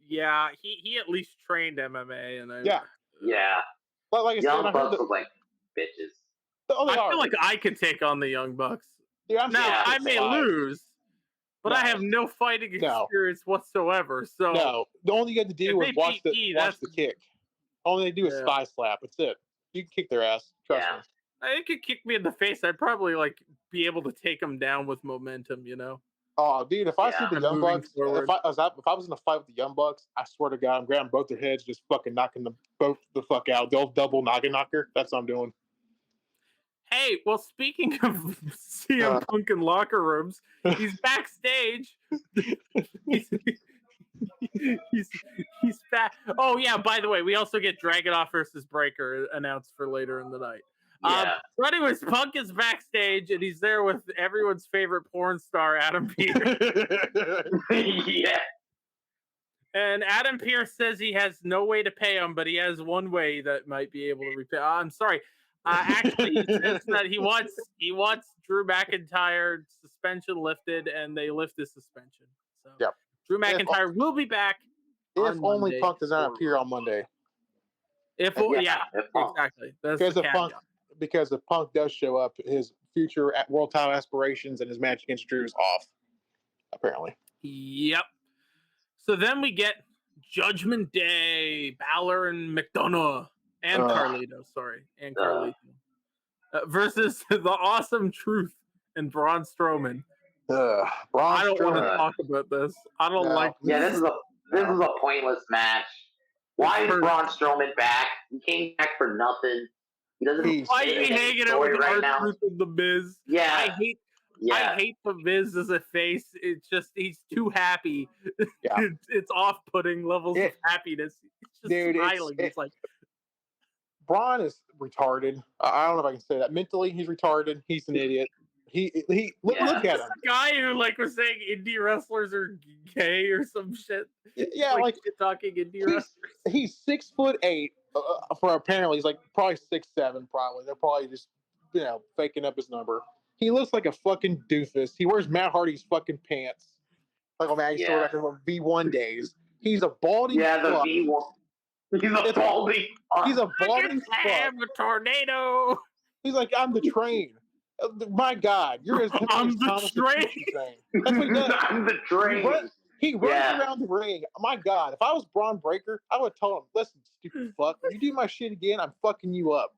Yeah, he at least trained MMA, and Yeah. But like I said, Young Bucks look like bitches. I feel like I could take on the Young Bucks. Yeah, Now I may lose, but I have no fighting experience whatsoever. So no, the only you have to do is watch the kick. All they do is thigh slap. That's it. You can kick their ass. Trust me. They could kick me in the face. I'd probably be able to take them down with momentum. You know. Oh, dude! If I see the Young Bucks, forward. if I was in a fight with the Young Bucks, I swear to God, I'm grabbing both their heads, just fucking knocking them both the fuck out. They'll double knocker. That's what I'm doing. Hey, well, speaking of CM Punk in locker rooms, he's backstage. he's back. Oh yeah, by the way, we also get Dragunov versus Breaker announced for later in the night. Yeah. So anyways, Punk is backstage and he's there with everyone's favorite porn star, Adam Pearce. Yeah. And Adam Pearce says he has no way to pay him, but he has one way that might be able to repay. I'm sorry. Actually, he says that he wants Drew McIntyre suspension lifted, and they lift his suspension. So yep. Drew McIntyre will be back. If only Punk does not appear on Monday. Exactly. That's because if Punk does show up, his future at world title aspirations and his match against Drew is off. Apparently. Yep. So then we get Judgment Day, Balor and McDonough and Carlito. Versus the Awesome Truth and Braun Strowman. I don't want to talk about this. I don't like this. Yeah, this is a pointless match. Why is Braun Strowman back? He came back for nothing. He doesn't. Why is he hanging out with R-Truth and the Miz? Yeah, I hate the Miz as a face. It's just he's too happy. Yeah. It's off-putting levels of happiness. It's just smiling. It's like Braun is retarded. I don't know if I can say that. Mentally, he's retarded. He's an idiot. Look at him. The guy who was saying indie wrestlers are gay or some shit. Yeah, talking indie wrestlers. He's 6'8". For apparently he's probably 6'7". Probably they're probably just faking up his number. He looks like a fucking doofus. He wears Matt Hardy's fucking pants. Like Maggie Stewart after V1 days. He's a balding. Yeah, the V1. He's a balding. He's a balding. I'm a tornado. He's like, I'm the train. My God, you're as I'm the train. That's what he does. I'm the train. He runs around the ring. My God, if I was Braun Breaker, I would have told him, listen, stupid fuck, if you do my shit again, I'm fucking you up.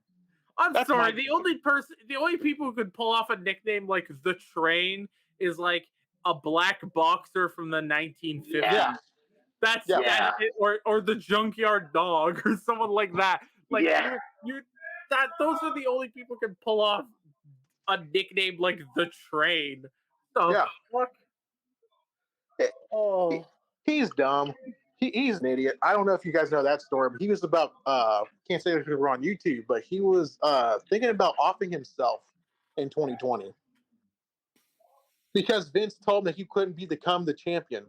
That's sorry. The only people who could pull off a nickname like the Train is a black boxer from the 1950s. Yeah. That's it, or the Junkyard Dog or someone like that. Those are the only people who can pull off a nickname like the Train. Fuck. He's dumb. He's an idiot. I don't know if you guys know that story, but he was about can't say if we were on YouTube, but he was thinking about offing himself in 2020 because Vince told him that he couldn't become the champion.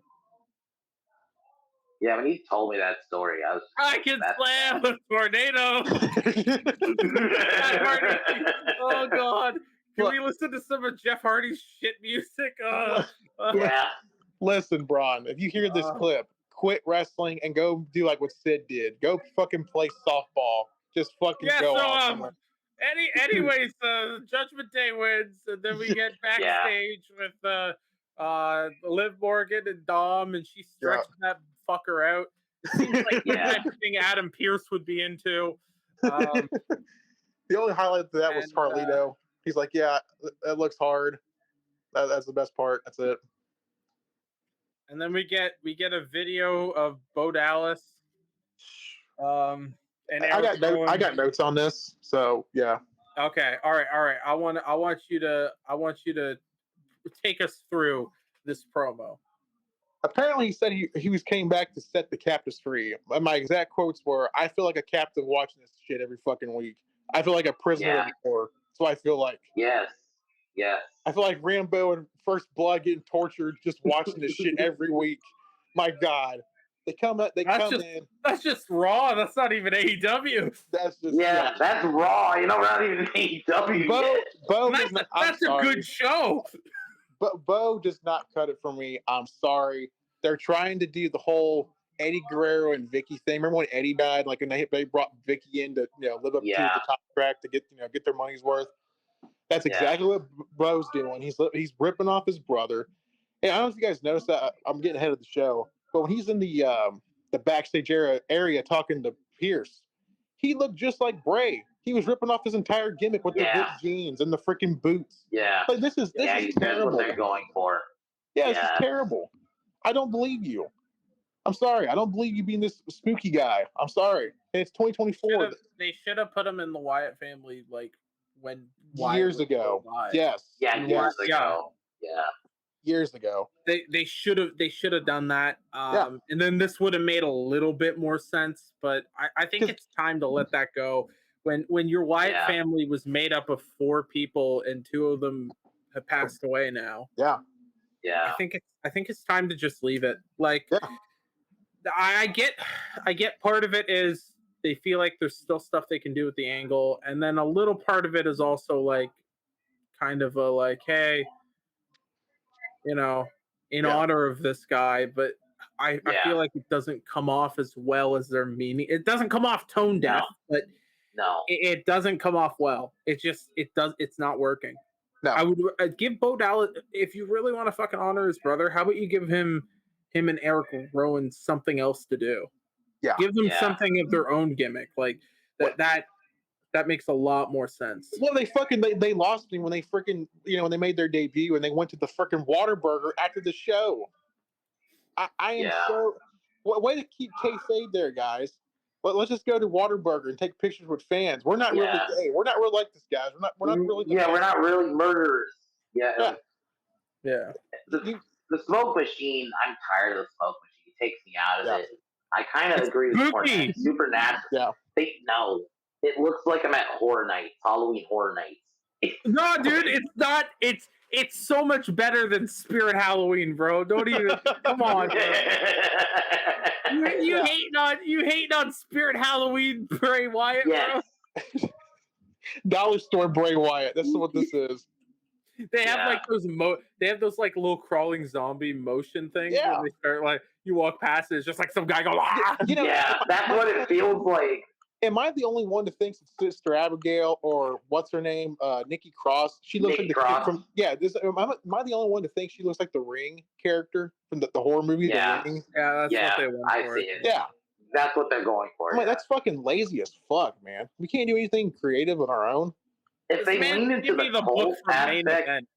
Yeah, when he told me that story, I can slam a tornado. Oh God. Can we listen to some of Jeff Hardy's shit music? Yeah. Listen, Braun, if you hear this clip, quit wrestling and go do like what Sid did. Go fucking play softball. Just fucking go on somewhere. Anyways, Judgment Day wins, and then we get backstage with Liv Morgan and Dom, and she stretches that fucker out. It seems like the type of thing Adam Pearce would be into. The only highlight of that was Carlito. He's like, "Yeah, that looks hard. That's the best part. That's it." And then we get a video of Bo Dallas. And I got notes on this, so yeah. Okay, all right. I want you to take us through this promo. Apparently, he said he came back to set the captives free. My exact quotes were, "I feel like a captive watching this shit every fucking week. I feel like a prisoner anymore. That's what I feel like." Yes. I feel like Rambo and First Blood getting tortured just watching this shit every week. My God. They come in. That's just Raw. That's not even AEW. That's just that's Raw. You know, we're not even AEW. Bo that's a good show. But Bo does not cut it for me. I'm sorry. They're trying to do the whole Eddie Guerrero and Vicky thing. Remember when Eddie died? Like, and they brought Vicky in to live up to the contract to get their money's worth. That's exactly what Bo's doing. He's ripping off his brother. And I don't know if you guys noticed that. I'm getting ahead of the show, but when he's in the backstage area talking to Pierce, he looked just like Bray. He was ripping off his entire gimmick with the ripped jeans and the freaking boots. Yeah, like this is terrible. What they're going for. Yeah, this is terrible. I don't believe you. I'm sorry. I don't believe you being this spooky guy. I'm sorry. And it's 2024. They should have put him in the Wyatt family like when years ago. Yes. Yeah, years ago. Yeah. Years ago. They should have done that. And then this would have made a little bit more sense, but I think it's time to let that go. When your Wyatt family was made up of 4 people and 2 of them have passed away now. Yeah. Yeah. I think it's time to just leave it. Like I get part of it is they feel like there's still stuff they can do with the angle, and then a little part of it is also like kind of a like, hey, in honor of this guy, but I feel like it doesn't come off as well as they're meaning. It doesn't come off tone deaf, but it doesn't come off well. It's not working. No. I would give Bo Dallas, if you really want to fucking honor his brother, how about you give him and Eric Rowan something else to do? Yeah. Give them something of their own gimmick. Like that makes a lot more sense. Well, they lost me when they freaking when they made their debut and they went to the freaking Whataburger after the show. I am so way to keep kayfabe there, guys. Let's just go to Whataburger and take pictures with fans. We're not really gay. We're not really like this, guys. We're not really. We're not really murderers. Yeah. The smoke machine. I'm tired of the smoke machine. It takes me out of it. I kind of agree with Cornette. Supernatural. Yeah. It looks like I'm at Horror Nights, Halloween Horror Nights. No, dude, it's not. It's so much better than Spirit Halloween, bro. Don't even come on. You hating on Spirit Halloween Bray Wyatt, bro? Dollar Store Bray Wyatt. That's what this is. They have like those like little crawling zombie motion things where they start like you walk past it, it's just like some guy goes that's what it feels like. Am I the only one that thinks it's Sister Abigail or what's her name, Nikki Cross? She looks like the kid from am I the only one to think she looks like the Ring character from the horror movie? Yeah, The Ring? That's what they want. I see it. Yeah, that's what they're going for. I'm like, that's fucking lazy as fuck, man. We can't do anything creative on our own. If they lean into the book for aspect, Main Event.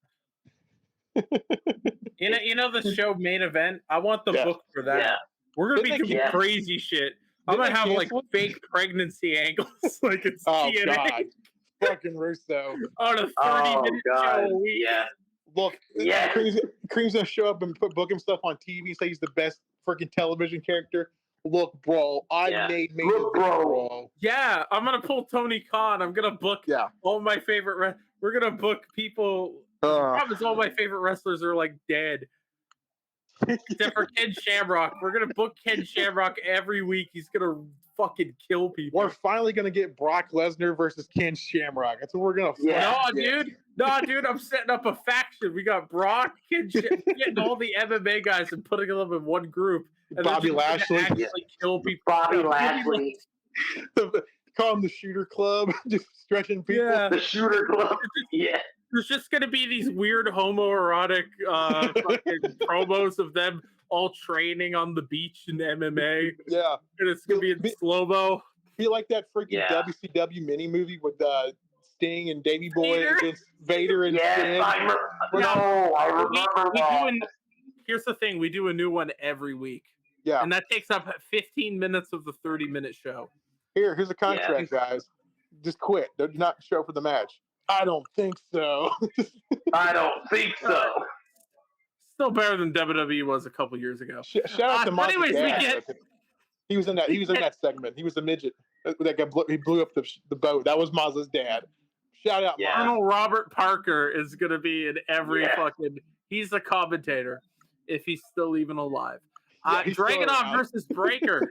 you know the show Main Event? I want the book for that. Yeah. We're gonna be doing crazy shit. I'm gonna have like fake pregnancy angles, like it's TNA. God. Fucking Russo on a 30-minute show a week. Yeah. Look, Cream's gonna show up and book himself on TV, say he's the best freaking television character. Look, bro, I made me bro. Yeah, I'm gonna pull Tony Khan. I'm gonna book all my favorite. We're gonna book people. The problem is all my favorite wrestlers are like dead. Except for Ken Shamrock. We're going to book Ken Shamrock every week. He's going to fucking kill people. We're finally going to get Brock Lesnar versus Ken Shamrock. That's what we're going to No, dude. No, dude, I'm setting up a faction. We got Brock and getting all the MMA guys and putting them in one group. And Bobby Lashley. actually kill people. Bobby Yeah, Lashley. Call him the Shooter Club, just stretching people. Yeah. The Shooter Club. Yeah. There's just going to be these weird homoerotic fucking promos of them all training on the beach in MMA. Yeah. And it's going to be in slow-mo. Be like that freaking Yeah. WCW mini movie with Sting and Davey Boy Vader? against Vader and Yes, Sting. I remember that. Here's the thing. We do a new one every week. Yeah. And that takes up 15 minutes of the 30-minute show. Here's a contract, guys. Just quit. Do not show for the match. I don't think so. I don't think so. Still better than WWE was a couple years ago. Shout out to Mike. Anyways, he was in that. He was in that segment. He was the midget that he blew up the boat. That was Maz's dad. Shout out, Yeah. Colonel Robert Parker is going to be in every fucking. He's a commentator if he's still even alive. Yeah, Dragunov versus Breaker.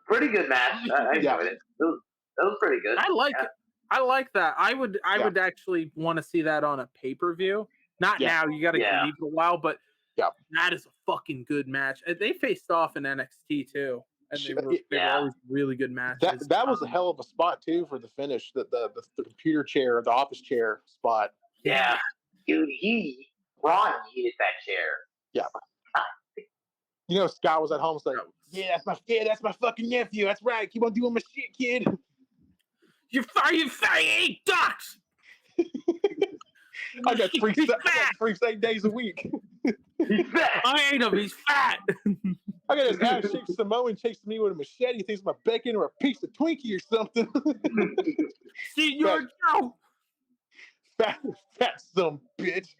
Pretty good match. I enjoyed it. That was pretty good. I like it. I like that. I would actually want to see that on a pay-per-view. Not now. You got to leave it a while, but that is a fucking good match. And they faced off in NXT too, and they were always really good matches. That was a hell of a spot too for the finish. The computer chair, the office chair spot. Yeah, dude, Ron needed that chair. Yeah. You know, Scott was at home saying, that's my fucking nephew. That's right. Keep on doing my shit, kid. You eat ducks. I got free 8 days a week. He's fat. I ate him. He's fat. I got his ass shaped Samoan chasing me with a machete. He thinks I'm a bacon or a piece of Twinkie or something. See, you're a joke. Fat some bitch.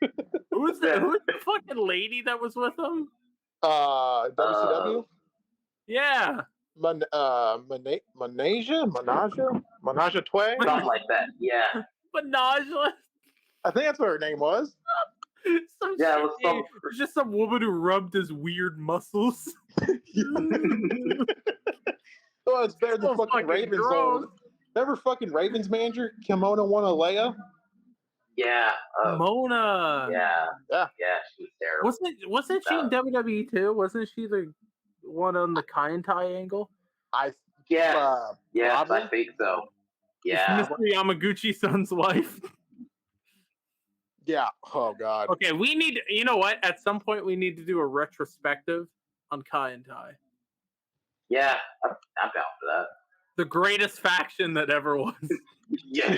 Who's the fucking lady that was with him? WCW? Yeah. Menage a Trois? Something like that. Yeah. Menage. I think that's what her name was. It was just some woman who rubbed his weird muscles. Oh, it's better than fucking Ravens. Remember fucking Ravens manager Kimona Wanalea? Yeah. Mona. Yeah, she was terrible. Wasn't she in WWE too? Wasn't she the one on the Kaientai angle? Yes, probably? I think so. Yeah. Mr. Yamaguchi-san's wife. Yeah. Oh God. Okay, we need. You know what? At some point, we need to do a retrospective on Kaientai. Yeah, I'm down for that. The greatest faction that ever was. Yeah.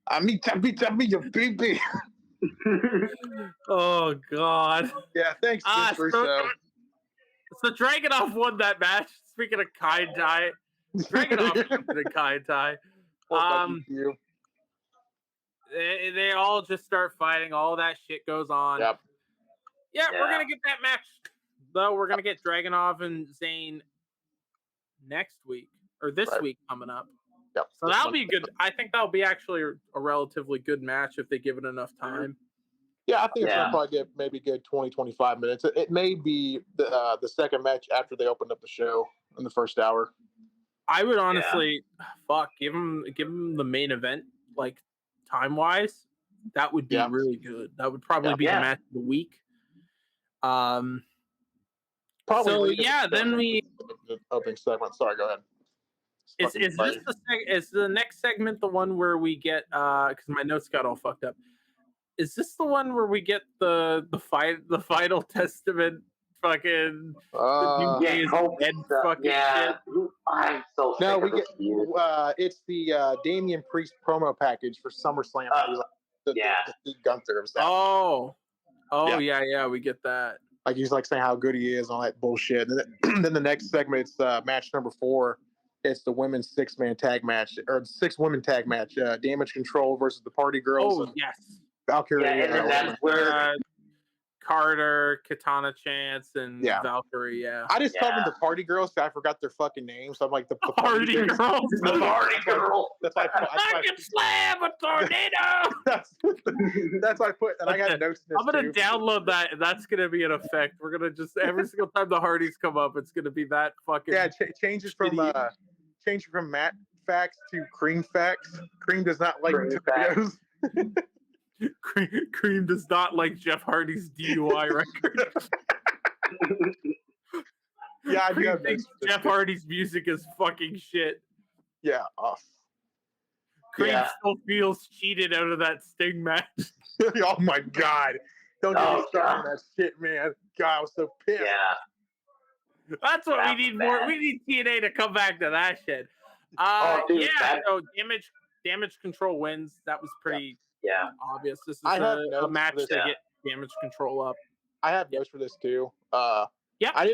I mean, your baby. Oh God. Yeah. Thanks, Russo. So Dragunov won that match. Speaking of Kaientai, Dragunov won the Kaientai. They all just start fighting. All that shit goes on. Yep. Yeah, we're gonna get that match. Though we're gonna get Dragunov and Zayn next week or this week coming up. Yep. So that'll be good. I think that'll be actually a relatively good match if they give it enough time. Yeah, I think it's gonna probably get maybe good 20, 25 minutes. It may be the second match after they opened up the show in the first hour. I would honestly, give them the main event, like time wise. That would be really good. That would probably be the match of the week. Probably. So then we the opening segment. Sorry, go ahead. Is the next segment the one where we get because my notes got all fucked up? Is this the one where we get the Final Testament fucking shit? I'm so sick of this feud. It's the Damian Priest promo package for SummerSlam. The Steve Gunther of that. Yeah, we get that. Like he's like saying how good he is and all that bullshit. And then the next segment, it's match number 4. It's the women's 6-man tag match or 6-women tag match. Damage Control versus the Party Girls. Oh yes, Valkyrie. And that's where Carter, Katana Chance, and Valkyrie. Yeah, I just called them the Party Girls. I forgot their fucking names. So I'm like the Party Girls. The Party Girl. That's why I can slam a tornado. That's why I put. And I got notes. I'm gonna download that. And that's gonna be an effect. We're gonna just every single time the Hardys come up, it's gonna be that fucking. Yeah, change it from Matt facts to cream facts. Cream does not like Cream tomatoes. Cream does not like Jeff Hardy's DUI record. Yeah, I do Cream have thinks notes for this Jeff too. Hardy's music is fucking shit. Yeah. Cream Yeah. still feels cheated out of that Sting match. Oh my god! Don't get me Oh, started on God. that shit, man. God, I was so pissed. Yeah. That's what That we was need more. bad. We need TNA to come back to that shit. Oh, dude, Yeah. that- So damage control wins. That was pretty Yeah. obvious. This is I have a notes for match this. to Yeah. get damage control up. I have Yep. notes for this too. Yep. I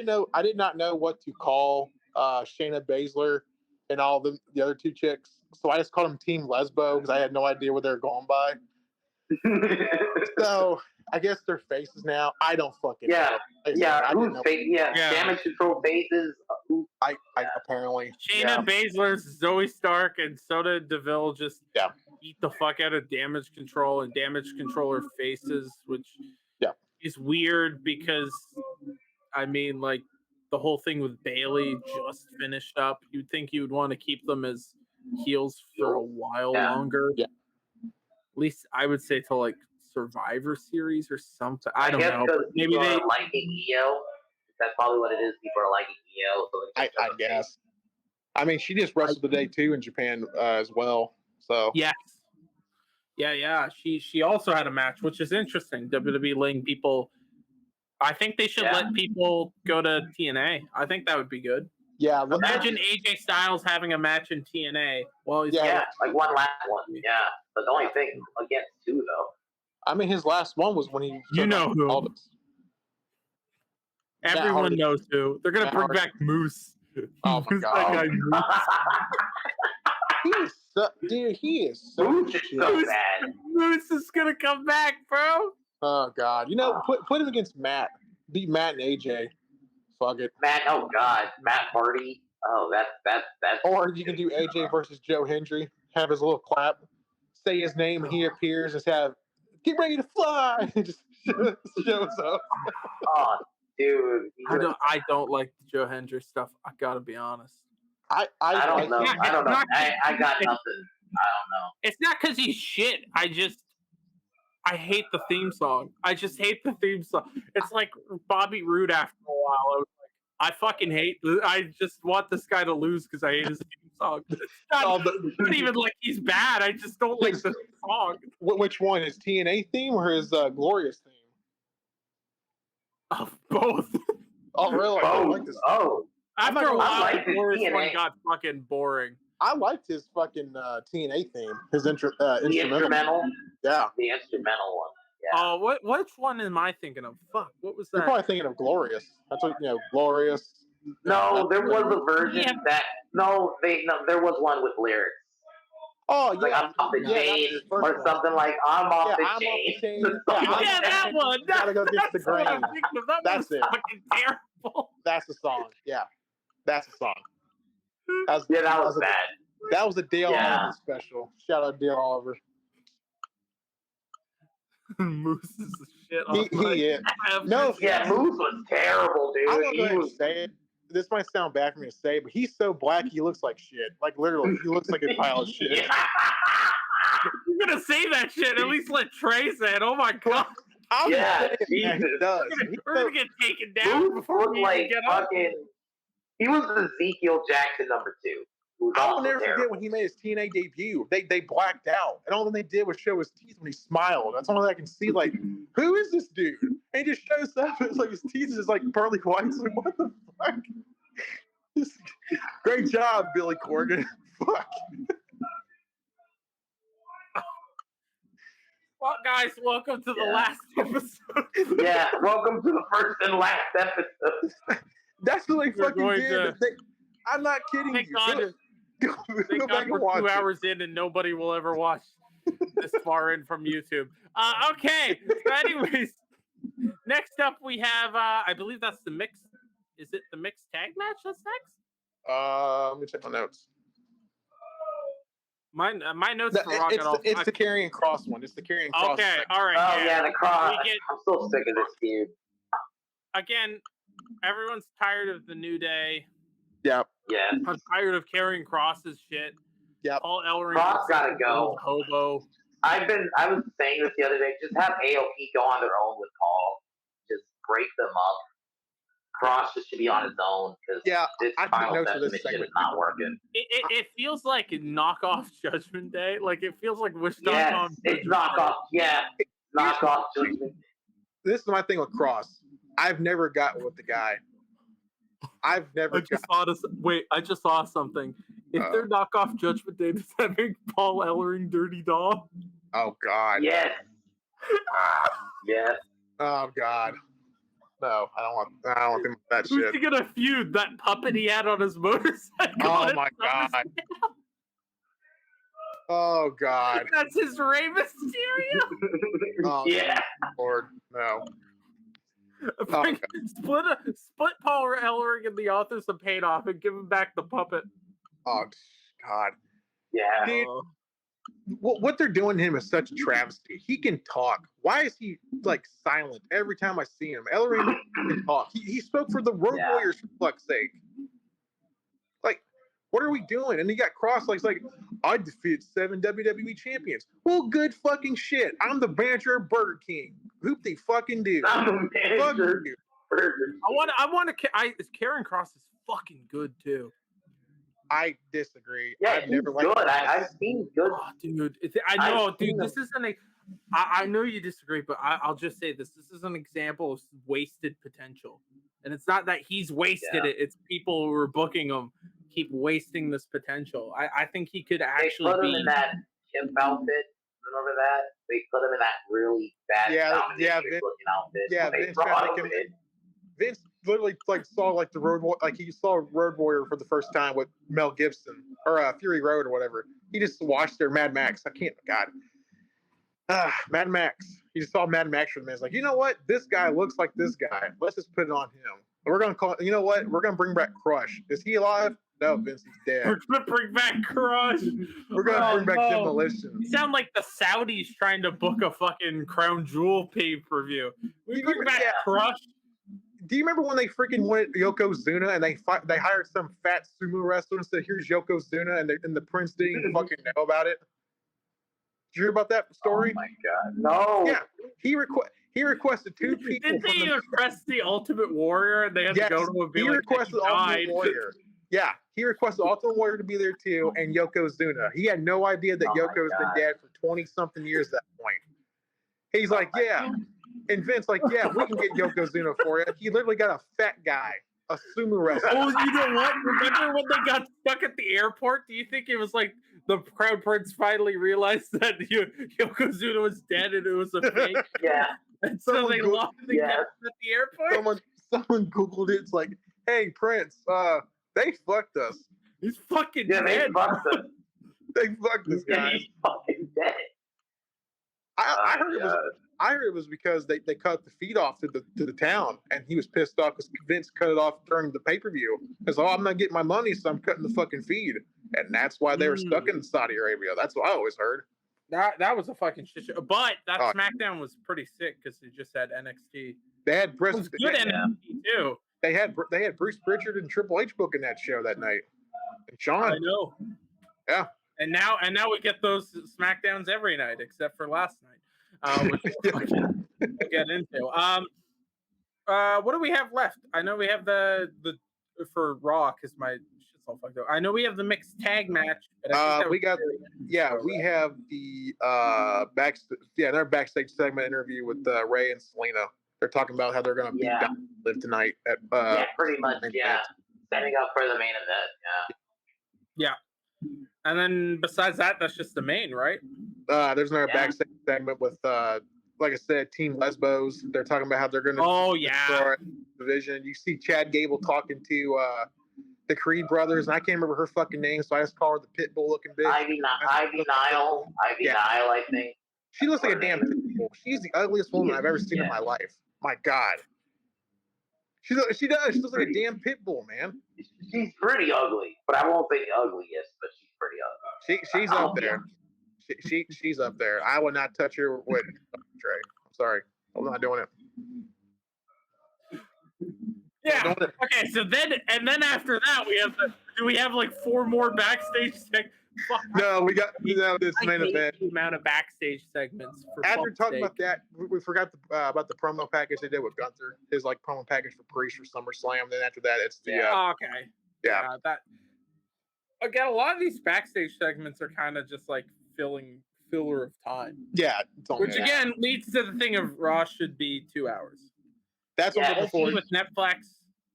did not know what to call Shayna Baszler and all the other two chicks, so I just called them Team Lesbo because I had no idea what they were going by. So I guess they're faces now. I don't fucking know. Yeah. I didn't know. Yeah. Yeah. Damage control phases. I apparently. Shayna Baszler's Zoe Stark and Soda Deville just Yeah. beat the fuck out of damage control and damage controller faces, which is weird because I mean, like the whole thing with Bailey just finished up. You'd think you would want to keep them as heels for a while longer. Yeah. At least I would say till like Survivor Series or something. I don't guess know. because Maybe people they are liking Io. That's probably what it is. People are liking Io. So I guess. I mean, she just wrestled today too in Japan as well. So Yes. Yeah. She also had a match, which is interesting. WWE letting people. I think they should let people go to TNA. I think that would be good. yeah. Imagine AJ Styles having a match in TNA. Well, he's like one last one. Yeah, but the only thing against two though. I mean, his last one was when he. You know who. Aldous. Everyone knows who. They're gonna bring back Moose. Oh my Who's god! that guy, Moose? He is so Moose is shit. so bad. Moose is gonna come back, bro. Oh god! You know, put him against Matt. Beat Matt and AJ. Fuck it. Matt, oh god, Matt Hardy. Oh, that's. Or you can do AJ versus Joe Hendry. Have his little clap. Say his name and he appears. Just have get ready to fly. Just shows up. Oh, dude. I don't like the Joe Hendry stuff. I gotta be honest. I don't know. Yeah, I don't know. not- I got nothing. I don't know. It's not because he's shit. I hate the theme song. I just hate the theme song. It's like Bobby Roode after a while. I was like, I fucking hate. I just want this guy to lose because I hate his theme song. It's not even like he's bad. I just don't like the song. Which one? His TNA theme or his Glorious theme? Both. Oh, really? I don't like this. Oh, After a while, like the his Glorious one TNA. got fucking boring. I liked his fucking TNA theme. His the instrumental. instrumental. Yeah. The instrumental one. Yeah. Which one am I thinking of? Fuck, what was You're that? probably thinking of Glorious. That's what Glorious. No, there was a version Yeah. that. No, there was one with lyrics. Oh yeah. Like I'm off the Yeah, that was chain his first or one. something like I'm off Yeah, the I'm off the chain. chain. Something Yeah, like Yeah, that one. Gotta go against the That's what I'm grain. thinking of. That That's was it. fucking terrible. That's the song. Yeah. That's the song. Yeah, that was bad. That was a Dale Yeah. Oliver special. Shout out Dale Oliver. Moose is the shit. He is. No, Yeah, Moose was terrible, dude. I'm gonna go He ahead and was. say it. This might sound bad for me to say, but he's so black he looks like shit. Like literally, he looks like a pile of shit. You're gonna say that shit. At least let Trey say it. Oh my god. I'm Yeah, just saying that he Jesus. does. We're gonna get taken down Moose before looked we like even get up. fucking. He was Ezekiel Jackson number 2. Who was I will also never terrible. forget when he made his TNA debut. They blacked out, and all they did was show his teeth when he smiled. That's all I can see. Like, who is this dude? And he just shows up. It's like his teeth is just like pearly white. It's like, what the fuck? Great job, Billy Corgan. Fuck. Well, guys, welcome to the Yeah. last episode. Yeah, welcome to the first and last episode. That's what they We're fucking going did. to- I'm not kidding Thank you. God. Go Thank back God and we're watch 2 it. hours in and nobody will ever watch this far in from YouTube. Okay. So anyways, next up we have I believe that's the mix. Is it the mixed tag match that's next? Let me check my notes. My notes for Rocket Off. It's the Karrion Cross one. It's the Karrion Cross. Okay, section. all right. Oh yeah, the cross. We get- I'm so sick of this dude. Again, everyone's tired of the New Day. Yeah. Yeah. I'm tired of carrying crosses shit. Yep. Paul Ellering. Cross gotta go. Hobo. I was saying this the other day. Just have AOP go on their own with Paul. Just break them up. Cross just should be on his own because this final segment shit is not working. It feels like knockoff Judgment Day. Like it feels like Wish.com. Yes, it's knockoff. Yeah, knockoff Judgment Day. This is my thing with Cross. I've never gotten with the guy. I just saw something. If they're knockoff Judgment Day, does that make Paul Ellering Dirty Doll? Oh God. Yes. Yes. Oh God. No, I don't think that Who's shit. he gonna feud? That puppet he had on his motorcycle. Oh my God. Oh God. That's his Rey Mysterio. Oh, yeah. Lord, no. Split Paul Ellering and the author some paint off and give him back the puppet. Oh God. Yeah. Dude, what they're doing to him is such a travesty. He can talk. Why is he like silent every time I see him? Ellering can talk. He spoke for the Road Warriors for fuck's sake. Like, what are we doing? And he got Cross like I defeated 7 WWE champions. Well, good fucking shit. I'm the manager of Burger King. Whoop they fucking do. I'm the manager. I want to. Karen Cross is fucking good too. I disagree. Yeah, I've never good. I've seen good. Oh, dude, I know, dude. This isn't a. I know you disagree, but I'll just say this. This is an example of wasted potential, and it's not that he's wasted it. It's people who are booking him keep wasting this potential. I think he could actually put him in that Kemp outfit. Remember that? They put him in that really bad looking outfit. Yeah, Vince literally saw the Road he saw Road Warrior for the first time with Mel Gibson or Fury Road or whatever. He just watched their Mad Max. Mad Max. He just saw Mad Max for the man. He's like, you know what? This guy looks like this guy. Let's just put it on him. We're gonna call. You know what? We're gonna bring back Crush. Is he alive? No, Vince is dead. We're gonna bring back Crush. We're gonna bring back Demolition. You sound like the Saudis trying to book a fucking Crown Jewel pay-per-view. We bring back Crush. Do you remember when they freaking wanted Yokozuna and they hired some fat sumo wrestler and said, "Here's Yokozuna," and the prince didn't even fucking know about it? Did you hear about that story? Oh my God, no. Yeah, he requested 2 people. Didn't they request the Ultimate Warrior and they had to go to a He requested Ultimate Warrior. Yeah, he requested Ultimate Warrior to be there too, and Yokozuna. He had no idea that Yoko's been dead for 20-something years at that point. He's like, yeah. And Vince like, yeah, we can get Yokozuna for you. He literally got a fat guy, a sumo wrestler. Oh, you know what? Remember when they got stuck at the airport? Do you think it was like the Crown Prince finally realized that Yokozuna was dead and it was a fake? Yeah. And so they lost the at the airport? Someone Googled it. It's like, hey, Prince, they fucked us. He's fucking dead. They fucked us. They fucked this guy. He's fucking dead. I heard it was because they cut the feed off to the town, and he was pissed off because Vince cut it off during the pay-per-view. Because I'm not getting my money, so I'm cutting the fucking feed, and that's why they were stuck in Saudi Arabia. That's what I always heard. That was a fucking shit show. But that SmackDown was pretty sick because it just had NXT. They had NXT too. They had Bruce Pritchard and Triple H booking that show that night. And Sean. I know. Yeah. And now we get those SmackDowns every night except for last night, which we'll get into. What do we have left? I know we have the for Raw because my shit's all fucked up. I know we have the mixed tag match. But we have the another backstage segment interview with Ray and Selena. They're talking about how they're going to beat down Liv tonight at pretty much setting up for the main event. Yeah. And then besides that, that's just the main, right? There's another backstage segment with, like I said, Team Lesbos. They're talking about how they're going to destroy the division. You see Chad Gable talking to the Creed brothers, and I can't remember her fucking name, so I just call her the Pitbull looking bitch. Ivy Nile, I think. She looks like a damn Pitbull. She's the ugliest woman I've ever seen in my life. My God. She does. She looks like a damn Pitbull, man. She's pretty ugly, but I won't say the ugliest, but she's pretty ugly. She's up there. She's up there. I would not touch her with Trey. I'm sorry. I'm not doing it. Yeah. Okay. So then after that, we have like 4 more backstage Fuck, No, we got this I main hate event. the amount of backstage segments. For After fuck's talking sake. about that, we forgot about the promo package they did with Gunther. His like promo package for Priest for SummerSlam. Then after that, it's the Okay. yeah. That again, a lot of these backstage segments are kind of just like filler of time. Yeah, it's only Which again leads to the thing of Raw should be 2 hours. that's what I'm looking forward with Netflix.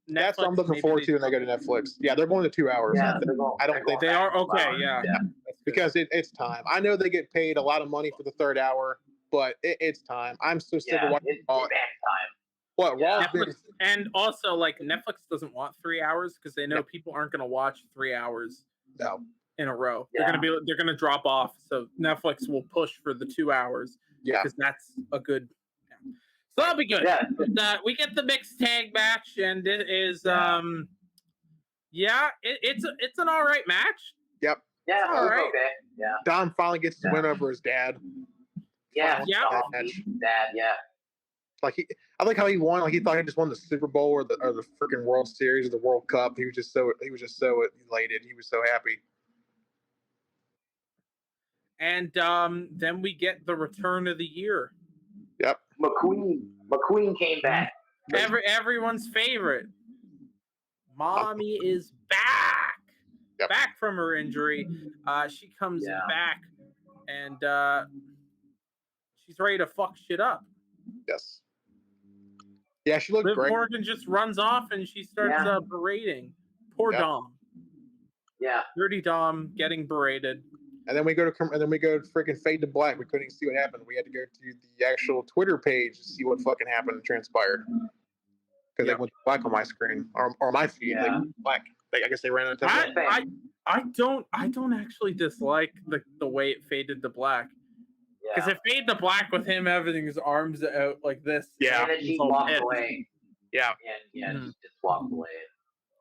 That's what I'm looking maybe forward to when they go to Netflix. Yeah, they're going to 2 hours. Yeah, I don't think They are okay. Yeah, Yeah. because it's time. I know they get paid a lot of money for the third hour, but it's time. I'm so sick of watching. It's payback time. What Raw's Netflix, been? and also like Netflix doesn't want 3 hours because they know No. people aren't going to watch 3 hours No. in a row. Yeah. They're gonna drop off. So Netflix will push for the 2 hours. Yeah. because that's a good. Yeah. So that'll be good. Yeah. We get the mixed tag match, and it is it's an all right match. Yep. Yeah, all right. okay. Yeah. Dom finally gets his win over his dad. Yeah. Yeah. Dad, yeah. Like I like how he won. Like he thought he just won the Super Bowl or the freaking World Series or the World Cup. He was just so elated. He was so happy. And then we get the return of the year. Yep. McQueen came back. Everyone's favorite. Mommy is back. Yep. Back from her injury. She comes back and she's ready to fuck shit up. Yes. Yeah, she looked Liv great. Morgan just runs off and she starts berating. Poor Dom. Yeah. Dirty Dom getting berated. And then we go to freaking Fade to Black. We couldn't even see what happened. We had to go to the actual Twitter page to see what fucking happened and transpired. Because they went black on my screen or my feed. Yeah. Like black. I guess they ran out of time. I don't actually dislike the way it faded to black. Because it faded to black with him having his arms out like this. Yeah. And then she walked away. Yeah. And she just walked away.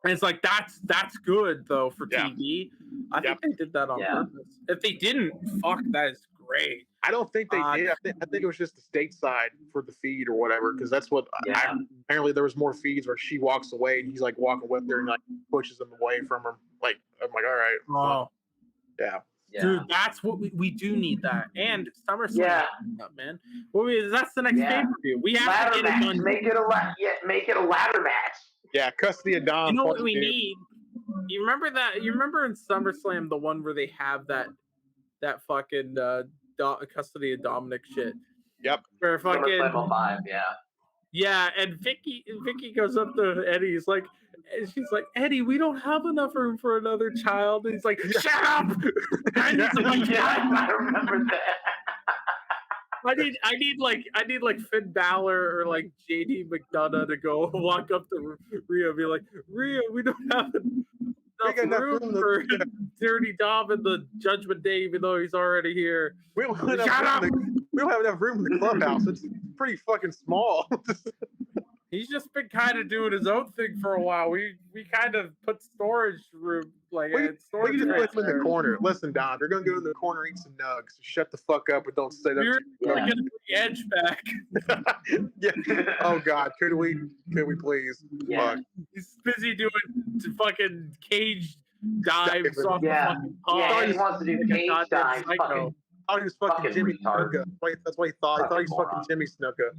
And it's like that's good though for TV. I think they did that on purpose. If they didn't, fuck, that is great. I don't think they did. I think it was just the stateside for the feed or whatever. Because that's what apparently there was more feeds where she walks away and he's like walking with her and like pushes him away from her. Like I'm like, all right. Oh. Yeah. Dude, that's what we do need that. And SummerSlam, man. That's the next pay-per-view. We have to get it on. Make it a ladder match. Yeah, custody of Dom. You know what we need? You remember that? You remember in SummerSlam the one where they have that fucking custody of Dominic shit. Yep. Where fucking SummerSlam 05, yeah. Yeah, and Vicky goes up to Eddie. He's like, and she's like, Eddie, we don't have enough room for another child. And he's like, shut up! And he's like, I remember that. I need like Finn Balor or like JD McDonough to go walk up to Rhea and be like, Rhea, we don't have enough room for Dirty Dom in the Judgment Day, even though he's already here. We don't have enough room in the clubhouse. It's pretty fucking small. He's just been kind of doing his own thing for a while. We kind of put storage room like we just put him in the corner. Listen, Don, you're gonna go in the corner, eat some nugs. Shut the fuck up and don't say that. You're gonna get the Edge back. Yeah. Oh God, could we please? Yeah. Fuck. He's busy doing fucking cage dives off the fucking pole. Yeah, he wants to do cage dives. I thought he was fucking Jimmy Snuka. That's what he thought. He thought he was fucking Jimmy Snuka.